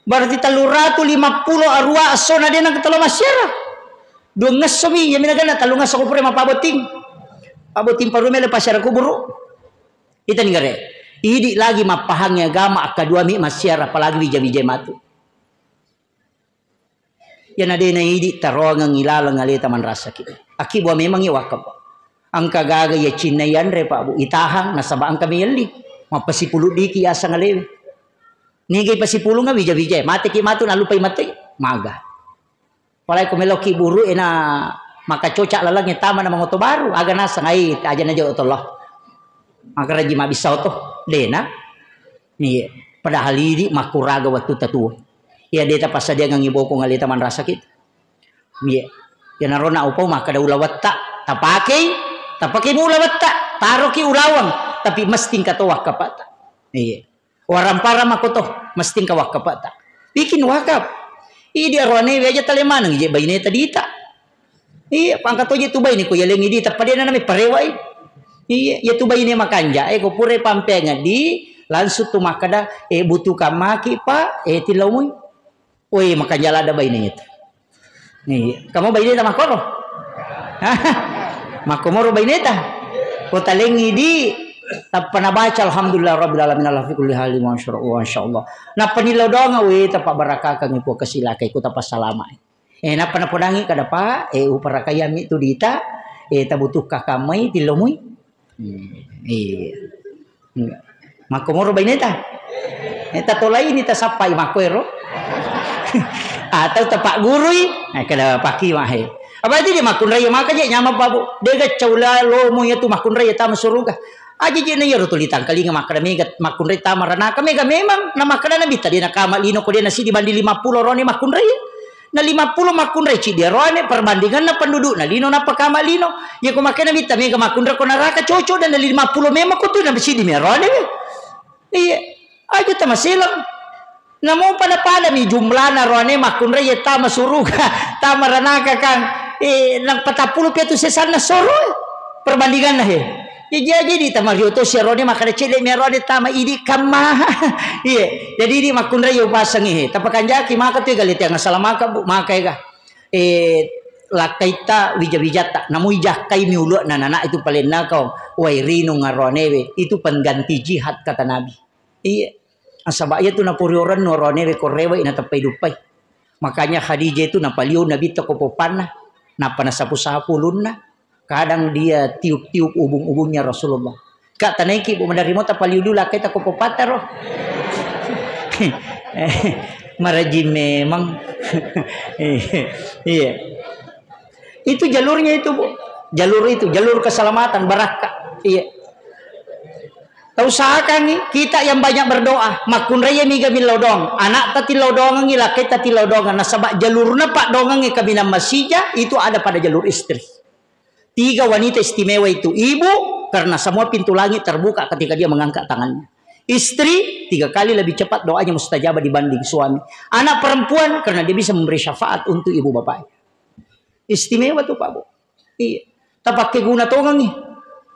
Berarti talurato 50 arwa aso na din ang katalo masyara. Dua ngasomi ya minagana talungas ako pure mapaboting. Paboting parumele pasyara kuburu. Ita ningare. Idi lagi mapahangnya agama akadua mi masyara apalagi bija-bija matu. Yan ade na idi tarongang ilalang ngali taman rasa kita. Aki buah memang iwakap. Ang kagaga ya chinayan re Pak Bu itahang nasabaan kami yali. Mapasipulu di ki asa ngalewe. Nigay pasipulu nga bija-bija. Mati ki matu nalupay mati. Maga. Palay kumeloki buru na makacoca lalagnya tama na mga baru. Aga nasa ngay aja na jo Allah. Maka raji mabisa to dena. Iya. Padahal ini makuraga waktu tatu. Ya deta pas dia ngangibo ko ngalita man rasa kit. Iya. Ya narona upo maka da ulawat tapake mo ulawat taro ki ulawang tapi mesting katowak kapata. Iya. Waram para makoto mesting kawak kapata. Bikin wakaf. Idi arwane aja taleman ngi bayne tadita. Iya pangkato je tubay ni ko yalengi di tapade na nami parewai. Iya ya tubay ni makanja ko pure pampenga di langsung tu makada butuh kamaki pa tilamoy. Oi makanja lada bayne itu. Iya kamu bayne ta makoro. Makomoro bayne ta. Ko talengi di tapana baca alhamdulillah rabbil alamin ala fi kulli halin wa insyaallah. Na panilaw doang we tapak barakah kang ipo kasilakai ko tapas salama. Na panapodangi kada pa uparakayami tu dita tabutuh kakamay tilamoy. Iya. Makomoro baineta. Eta tolai ni ta sapai makoero. Atau tapak gurui kada paki wahe. Apa itu dia makun raya maka je nyama babu. Dega caula lo mo tu makun raya ta masuruga. Aja je na yaro tulitan kali nga makada mega makun raya ta marana ka mega memang na makada na bita dia na kama lino ko dia na si dibandi 50 rone makun raya. Na 50 makun raya ci dia rone perbandingan na penduduk na lino na pakama lino. Ya ko makana bita mega makun raya ko naraka coco dan na 50 memang ko tu na si di merone. Iya, aja ta masilang. Namo pada mi jumlah na rone makun raya ta masuruga ta maranaka kang nang 40 petu sesan na soro perbandingan na he. Jadi di tamario to si rone makada cele mi rone ta ma idi kamah. Iya, jadi di makun raya pasang he. Tapakan jaki maka tu galit yang salamaka bu makai ga. Lakaita wija-wijata namu jakai mi ulu nana itu paling nakau wairinu ngaronewe itu pengganti jihad kata Nabi. Iya. Asabaya tu napurioran no ronewe korewe ina tapai dupai. Makanya Khadijah itu napaliu Nabi tokopopanna napa nasapu-sapu lunna. Kadang dia tiup-tiup ubung-ubungnya Rasulullah. Kak tanaiki bu menerima tapaliu dulu lakai takopopata roh. Maraji memang. Iya. Itu jalurnya itu bu. Jalur keselamatan barakah. Iya. Usahakan nih kita yang banyak berdoa makun raya miga milodong anak tati lodongan lakai tati lodongan nasabak jalurna pak dongangi kabina masija itu ada pada jalur istri. 3 wanita istimewa itu ibu karena semua pintu langit terbuka ketika dia mengangkat tangannya. Istri 3 kali lebih cepat doanya mustajabah dibanding suami. Anak perempuan karena dia bisa memberi syafaat untuk ibu bapaknya. Istimewa tuh Pak Bu. Iya. Tak pakai guna tongang nih.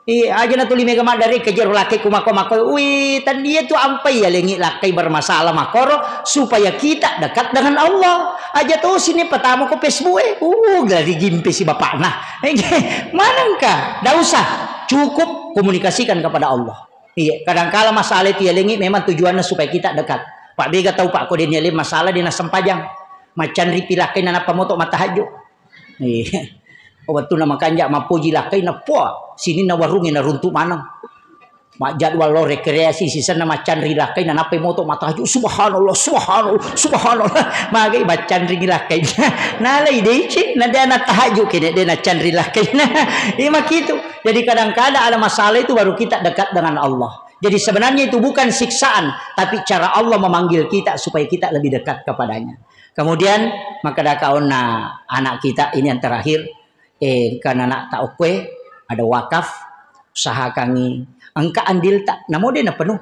Iya aja na tuli mega madari kejar laki kumako-mako. Wih, tan dia tuh ampai ya lengi laki bermasalah makoro supaya kita dekat dengan Allah. Aja tuh sini pertama ko Facebook dari gimpe si bapak nah. Manangka? Dah usah. Cukup komunikasikan kepada Allah. Iya, kadang-kala masalah itu ya lengi memang tujuannya supaya kita dekat. Pak Bega tahu Pak kode nyali masalah di nasempajang. Macan ripilakai nana pamotok matahajo. Iya. Waktu nama kanja mapuji lakai na po sini na warungi na runtuh manang mak jadwal lo rekreasi sisa nama candri lakai na nape moto mata haju subhanallah magai bacan ri lakai na lai deci na dia na tahaju kene dia na candri lakai na mak itu. Jadi kadang-kadang ada masalah itu baru kita dekat dengan Allah. Jadi sebenarnya itu bukan siksaan tapi cara Allah memanggil kita supaya kita lebih dekat kepadanya. Kemudian maka dakauna anak kita ini yang terakhir karena nak tak oke ada wakaf usaha kami angka andil tak namo dia na penuh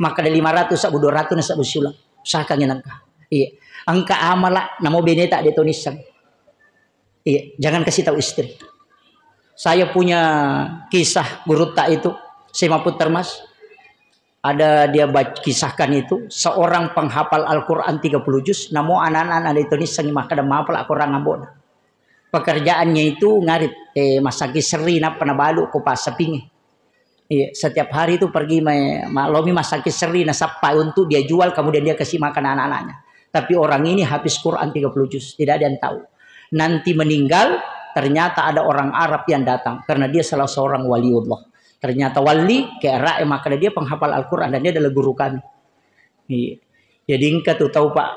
maka ada 500 sabu 200 na sabu sulang usaha kami angka iya angka amala namo bene tak ditulisan iya jangan kasih tahu istri. Saya punya kisah guru tak itu saya mampu termas ada dia kisahkan itu seorang penghafal Al-Quran 30 juz namo anak-anak ada tulisan maka ada mahafal Al-Quran ngabon. Pekerjaannya itu ngarit masaki seri na panabalu ko pa sapingi. Iya, setiap hari itu pergi malomi masaki seri na sapa untuk dia jual kemudian dia kasih makan anak-anaknya. Tapi orang ini habis Quran 30 juz, tidak ada yang tahu. Nanti meninggal ternyata ada orang Arab yang datang karena dia salah seorang waliullah. Ternyata wali kayak maka dia penghafal Al-Quran dan dia adalah guru kami. Iya. Jadi engkau tuh tahu Pak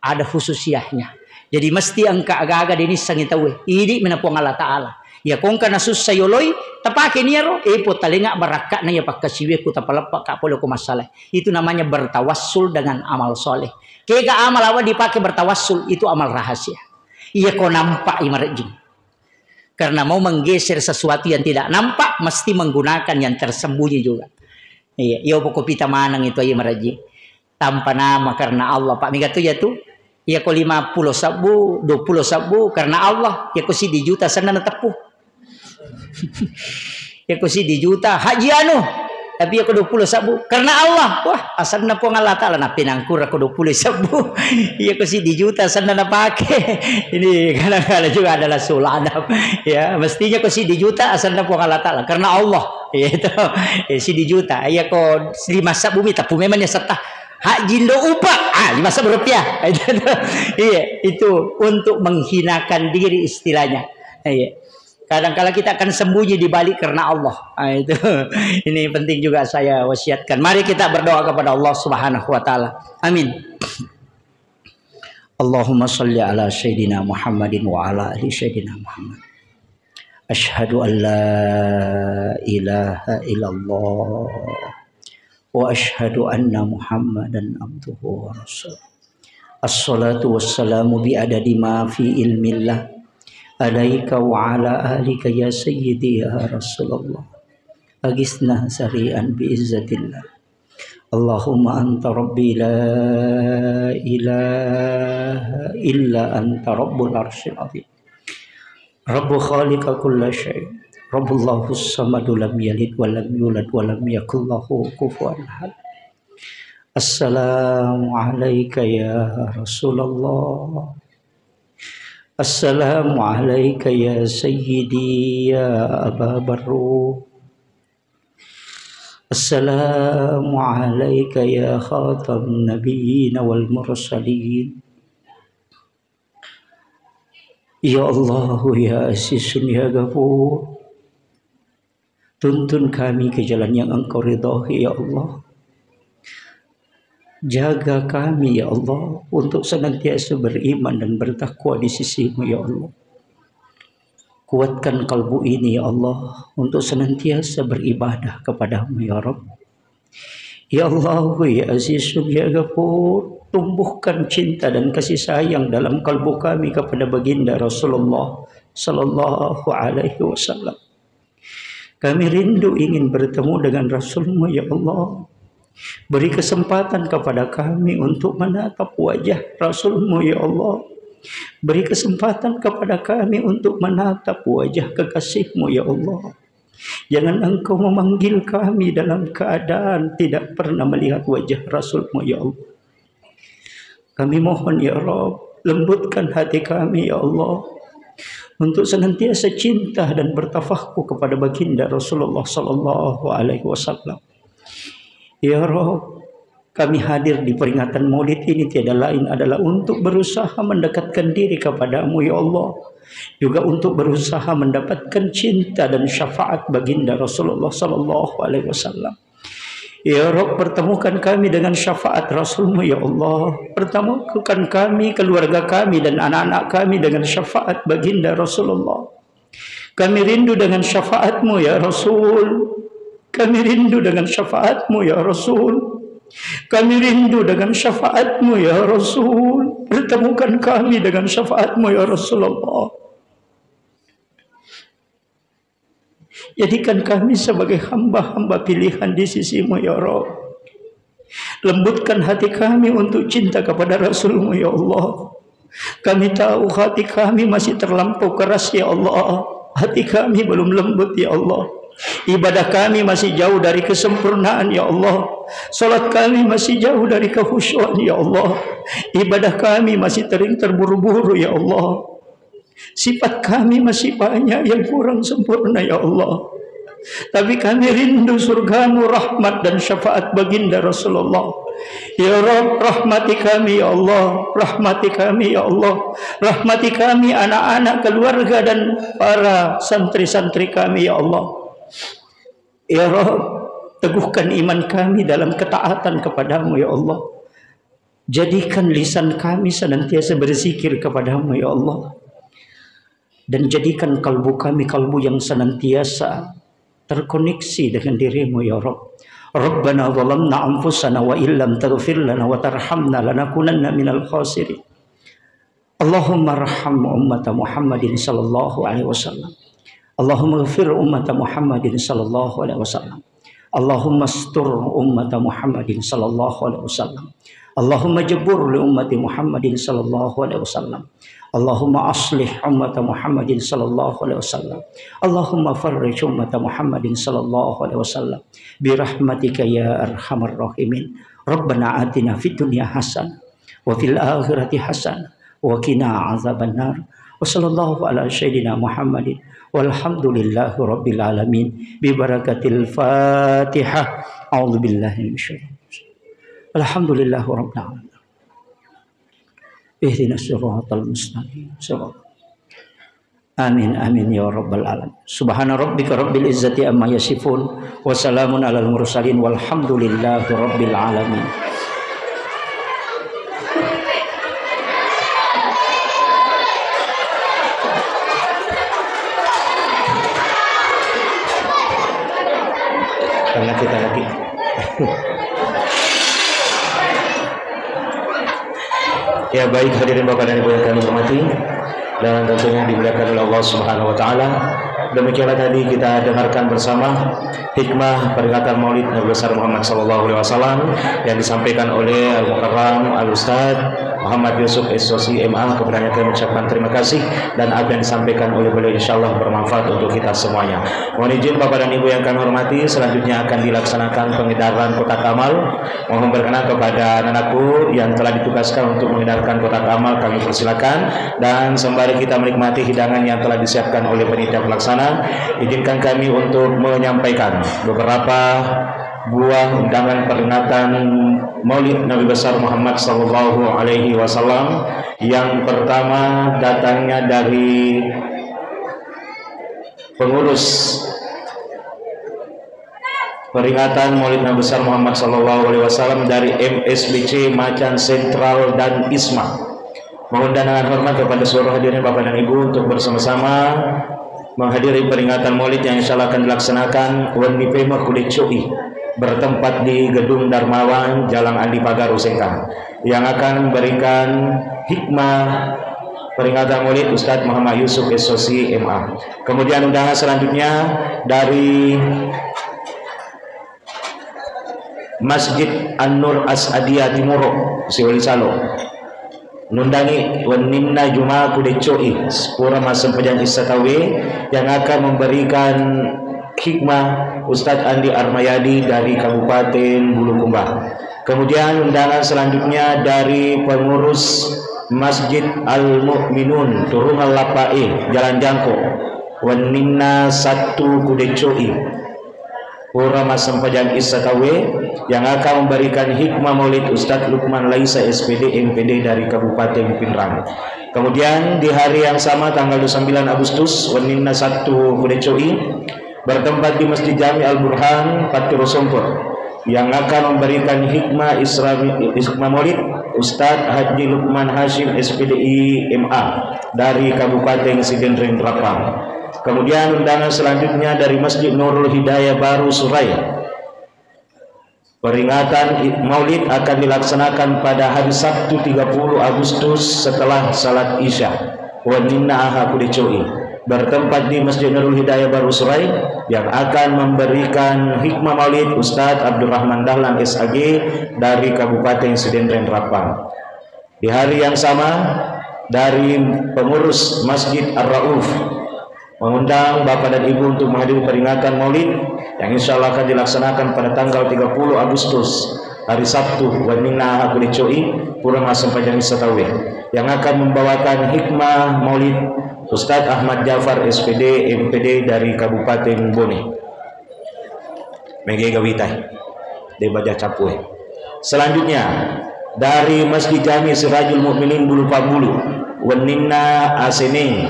ada khususiahnya. Jadi mesti angka aga-aga ini sangit tahu. Ini menapuang Allah Ta'ala. Ya kong kana sus sayoloi tapake ni ro po talinga baraka na ya pakasiwe ku tapalapa ka polo ku masalah. Itu namanya bertawassul dengan amal soleh. Kaya amal awak dipakai bertawassul itu amal rahasia. Iya kau nampak imarajing. Karena mau menggeser sesuatu yang tidak nampak mesti menggunakan yang tersembunyi juga. Iya, iyo pokok pita manang itu aja maraji. Tanpa nama karena Allah. Pak Miga tuh ya tuh. Ya ko 50 sabu, 20 sabu karena Allah. Ya ko si di juta sana natapu. Ya ko si di juta haji anu. Tapi ya ko 20 sabu karena Allah. Wah, asal na po ng Allah Ta'ala na pinangkur ako 20 sabu. Ya ko si di juta sana na pake. Ini kadang-kadang juga adalah suladap. Ya, mestinya ko si di juta asal na po ng Allah Ta'ala karena Allah. Ya itu si di juta. Ya ko 5 sabu mita po memang ya setah. Hak jindo upah 5 rupiah. Iya, itu untuk menghinakan diri istilahnya. Iya. Kadang-kala kita akan sembunyi di balik karena Allah. Itu ini penting juga saya wasiatkan. Mari kita berdoa kepada Allah Subhanahu wa taala. Amin. Allahumma shalli ala sayyidina Muhammadin wa ala ali sayyidina Muhammad. Asyhadu an la ilaha illallah wa asyhadu anna Muhammadan abduhu wa rasuluh. Assalatu wassalamu bi adadi ma fi ilmillah alaika wa ala alika ya sayyidi ya Rasulullah. Agisna sari'an bi izzatillah. Allahumma anta rabbi la ilaha illa anta rabbul arsyil azim. Rabbu khaliqa kulla syai'. Rabbullahu samadu lam yalid wa lam yulad wa lam yakul lahu kufuwan ahad. Assalamu alayka ya Rasulullah. Assalamu alayka ya sayyidi ya Aba Barru. Assalamu alayka ya khatam nabiyyin wal mursalin. Ya Allah ya Azizun ya Ghafur. Tuntun kami ke jalan yang Engkau ridhai ya Allah. Jaga kami ya Allah untuk senantiasa beriman dan bertakwa di sisi-Mu ya Allah. Kuatkan kalbu ini ya Allah untuk senantiasa beribadah kepada-Mu ya Rabb. Ya Allah ya Azizun ya Ghafur, tumbuhkan cinta dan kasih sayang dalam kalbu kami kepada baginda Rasulullah sallallahu alaihi wasallam. Kami rindu ingin bertemu dengan Rasul-Mu ya Allah. Beri kesempatan kepada kami untuk menatap wajah Rasul-Mu ya Allah. Beri kesempatan kepada kami untuk menatap wajah kekasih-Mu ya Allah. Jangan Engkau memanggil kami dalam keadaan tidak pernah melihat wajah Rasul-Mu ya Allah. Kami mohon ya Rabb, lembutkan hati kami ya Allah untuk senantiasa cinta dan bertafahkur kepada baginda Rasulullah sallallahu alaihi wasallam. Ya Rabb, kami hadir di peringatan Maulid ini tiada lain adalah untuk berusaha mendekatkan diri kepada-Mu ya Allah, juga untuk berusaha mendapatkan cinta dan syafaat baginda Rasulullah sallallahu alaihi wasallam. Ya Rabb, pertemukan kami dengan syafaat Rasul-Mu ya Allah. Pertemukan kami, keluarga kami dan anak-anak kami dengan syafaat baginda Rasulullah. Kami rindu dengan syafaat-Mu ya Rasul. Kami rindu dengan syafaat-Mu ya Rasul. Kami rindu dengan syafaat-Mu ya Rasul. Pertemukan kami dengan syafaat-Mu ya Rasulullah. Jadikan kami sebagai hamba-hamba pilihan di sisi-Mu ya Rabb. Lembutkan hati kami untuk cinta kepada Rasul-Mu ya Allah. Kami tahu hati kami masih terlampau keras ya Allah. Hati kami belum lembut ya Allah. Ibadah kami masih jauh dari kesempurnaan ya Allah. Salat kami masih jauh dari kekhusyuan ya Allah. Ibadah kami masih terburu-buru ya Allah. Sifat kami masih banyak yang kurang sempurna ya Allah. Tapi kami rindu surga-Mu, rahmat dan syafaat baginda Rasulullah. Ya Rabb, rahmati kami ya Allah. Rahmati kami ya Allah. Rahmati kami, anak-anak, keluarga dan para santri-santri kami ya Allah. Ya Rabb, teguhkan iman kami dalam ketaatan kepada-Mu ya Allah. Jadikan lisan kami senantiasa berzikir kepada-Mu ya Allah. Dan jadikan kalbu kami kalbu yang senantiasa terkoneksi dengan dirimu ya Rabb. Rabbana zalamna anfusana wa illam taghfir lana wa tarhamna lanakunanna minal khasirin. Allahumma arham ummata Muhammadin sallallahu alaihi wasallam. Allahumma ighfir ummata Muhammadin sallallahu alaihi wasallam. Allahumma astur ummata Muhammadin sallallahu alaihi wasallam. Allahumma jabur li ummati Muhammadin sallallahu alaihi wasallam. Allahumma aslih ummata Muhammadin sallallahu alaihi wasallam. Allahumma farrij ummata Muhammadin sallallahu alaihi wasallam bi rahmatika ya arhamar rahimin. Rabbana atina fid dunya hasanah wa fil akhirati hasanah wa qina azabannar. Wa sallallahu ala sayyidina Muhammadin walhamdulillahi rabbil alamin bi barakatil Fatihah. A'udzu billahi minasyaitonir rajim. Alhamdulillahi rabbil alamin. Ihdinas siratal mustaqim. Amin amin ya rabbal alamin. Subhana rabbika rabbil izzati amma yasifun wa salamun alal mursalin walhamdulillahi rabbil alamin. Karena kita lagi ya baik hadirin Bapak dan Ibu yang kami hormati dan tentunya dimuliakan oleh Allah Subhanahu wa taala. Demikianlah tadi kita dengarkan bersama hikmah peringatan Maulid Nabi besar Muhammad sallallahu alaihi wasallam yang disampaikan oleh Al-Mukarram Al-Ustaz Muhammad Yusuf SOC MA. Kepadanya kami ucapkan terima kasih dan apa yang disampaikan oleh beliau insyaallah bermanfaat untuk kita semuanya. Mohon izin Bapak dan Ibu yang kami hormati, selanjutnya akan dilaksanakan pengedaran kotak amal. Mohon berkenan kepada anakku yang telah ditugaskan untuk mengedarkan kotak amal, kami persilakan. Dan sembari kita menikmati hidangan yang telah disiapkan oleh panitia pelaksana, izinkan kami untuk menyampaikan beberapa buah undangan peringatan Maulid Nabi besar Muhammad sallallahu alaihi wasallam. Yang pertama datangnya dari pengurus peringatan Maulid Nabi besar Muhammad sallallahu alaihi wasallam dari MSBC Macan Sentral dan ISMA. Mohon dengan hormat kepada seluruh hadirin Bapak dan Ibu untuk bersama-sama menghadiri peringatan Maulid yang insyaallah akan dilaksanakan Wani Pema Kulit Cui bertempat di Gedung Darmawan Jalan Andi Pagaru Sengkang, yang akan memberikan hikmah peringatan Maulid Ustadz Muhammad Yusuf SOC MA. Kemudian undangan selanjutnya dari Masjid An-Nur As-Adiyah Timuro Siwali Salo nundangi Wanimna Juma'a Kudecoi Pura Masem Pejang Isatawe yang akan memberikan hikmah Ustadz Andi Armayadi dari Kabupaten Bulukumba. Kemudian undangan selanjutnya dari pengurus Masjid Al-Mu'minun Turungan Lapae Jalan Jangko Wanimna 1 Kudecoi Pura Masem Pejang Isatawe yang akan memberikan hikmah Maulid Ustadz Lukman Laisa SPD MPD dari Kabupaten Pinrang. Kemudian di hari yang sama tanggal 29 Agustus Wanimna 1 Kudecoi bertempat di Masjid Jami Al-Burhan Patiro Sompor yang akan memberikan hikmah Isma Maulid Ustadz Haji Lukman Hashim SPDI MA dari Kabupaten Sidenreng Rapang. Kemudian undangan selanjutnya dari Masjid Nurul Hidayah Baru Suraya. Peringatan Maulid akan dilaksanakan pada hari Sabtu 30 Agustus setelah salat Isya. Wanimna aha Kudecoi bertempat di Masjid Nurul Hidayah Baru Surai yang akan memberikan hikmah Maulid Ustadz Abdurrahman Dahlan SAG dari Kabupaten Sidenreng Rapang. Di hari yang sama dari pengurus Masjid Ar-Rauf mengundang Bapak dan Ibu untuk menghadiri peringatan Maulid yang insya Allah akan dilaksanakan pada tanggal 30 Agustus hari Sabtu Wanimna aha Kudecoi Pura Masem Pejang Isatawe yang akan membawakan hikmah Maulid Ustadz Ahmad Jafar SPD MPD dari Kabupaten Bone Mege Gawitai di Baja Capue. Selanjutnya dari Masjid Jami Sirajul Mukminin Bulu Pabulu Wanimna Aseneng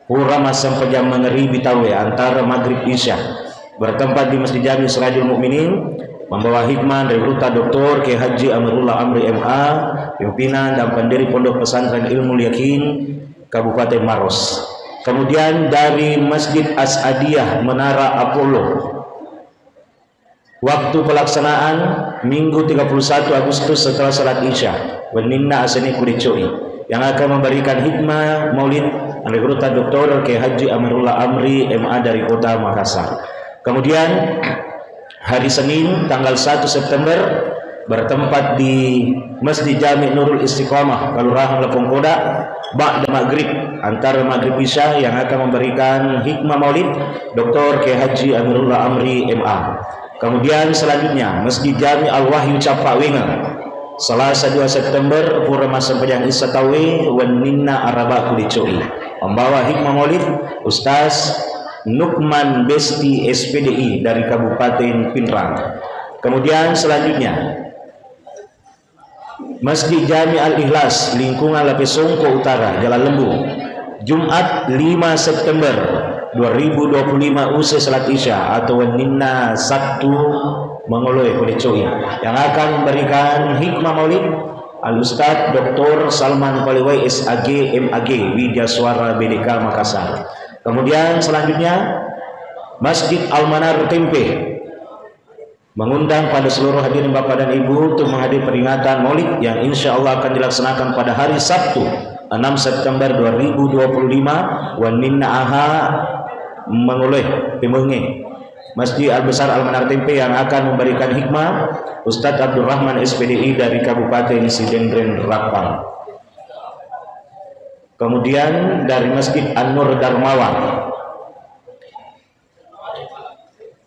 Pura Masem Pejang Mengeri Bitawe antara Maghrib Isya bertempat di Masjid Jami Sirajul Mukminin membawa hikmah dari Ruta Dr. K. Haji Amirullah Amri MA, pimpinan dan pendiri Pondok Pesantren Ilmu Yakin Kabupaten Maros. Kemudian dari Masjid As'adiyah Menara Apollo, waktu pelaksanaan Minggu 31 Agustus setelah salat Isya, Weninna Asani Kuricoi, yang akan memberikan hikmah maulid Anggota Dr. K. Haji Amarullah Amri MA dari Kota Makassar. Kemudian hari Senin tanggal 1 September bertempat di Masjid Jami Nurul Istiqamah Kelurahan Lepong Koda, ba'da maghrib, antara maghrib isya, yang akan memberikan hikmah maulid Dr. K. Haji Amarullah Amri MA. Kemudian selanjutnya Masjid Jami Al-Wahyu Capak Wenga, Selasa 2 September Purama Sempedang Isatawi Weninna Araba Kulicoi, membawa hikmah maulid Ustaz Nukman Besti SPDI dari Kabupaten Pinrang. Kemudian selanjutnya Masjid Jami Al-Ikhlas lingkungan Lapesongko Utara Jalan Lembu, Jumat 5 September 2025 usai salat Isya atau Weninna Sabtu Mengoloi Kulicoi, yang akan memberikan hikmah maulid Al-Ustaz Dr. Salman Paliwai SAG MAG Widya Suara BDK Makassar. Kemudian selanjutnya Masjid Al-Manar Tempe mengundang pada seluruh hadirin Bapak dan Ibu untuk menghadiri peringatan maulid yang insya Allah akan dilaksanakan pada hari Sabtu 6 September 2025 Weninna Aha Mengoleh Pemenge Masjid Al-Besar Al-Manar Tempe, yang akan memberikan hikmah Ustadz Abdul Rahman SPDI dari Kabupaten Sidendren Rapang. Kemudian dari Masjid An-Nur Darmawan,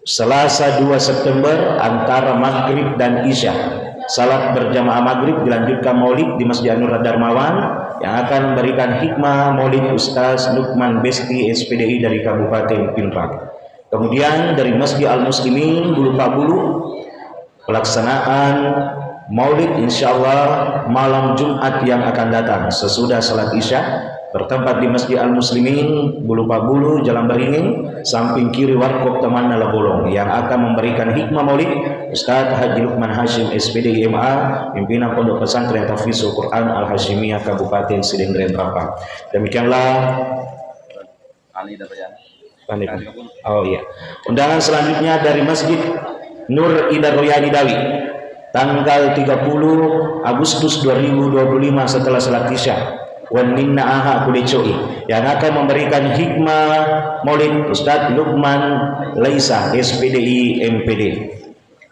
Selasa 2 September antara maghrib dan isya, salat berjamaah maghrib dilanjutkan maulid di Masjid An-Nur Darmawan, yang akan memberikan hikmah maulid Ustaz Nukman Besti SPDI dari Kabupaten Pinrang. Kemudian dari Masjid Al-Muslimin Bulu Pabulu, pelaksanaan maulid insyaallah malam Jumat yang akan datang sesudah salat Isya, bertempat di Masjid Al-Muslimin Bulu Pabulu Jalan Beringin, samping kiri Warkop Taman Nalabolong, yang akan memberikan hikmah maulid Ustaz Haji Lukman Hashim SPDI MA, pimpinan Pondok Pesantren Tahfidzul Quran Al-Hashimiyah Kabupaten Sidendren Rapang. Demikianlah oh iya, undangan selanjutnya dari Masjid Nur Ida Royani Dawi, tanggal 30 Agustus 2025 setelah salat Isya, Weninna Aha Kulicoi, yang akan memberikan hikmah maulid Ustadz Lukman Laisa SPDI MPD.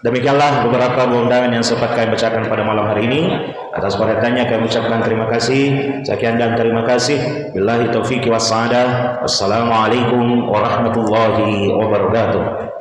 Demikianlah beberapa undangan yang sempat kami bacakan pada malam hari ini. Atas perhatiannya kami ucapkan terima kasih. Sekian dan terima kasih. Billahi taufiq was sadah. Wassalamualaikum warahmatullahi wabarakatuh.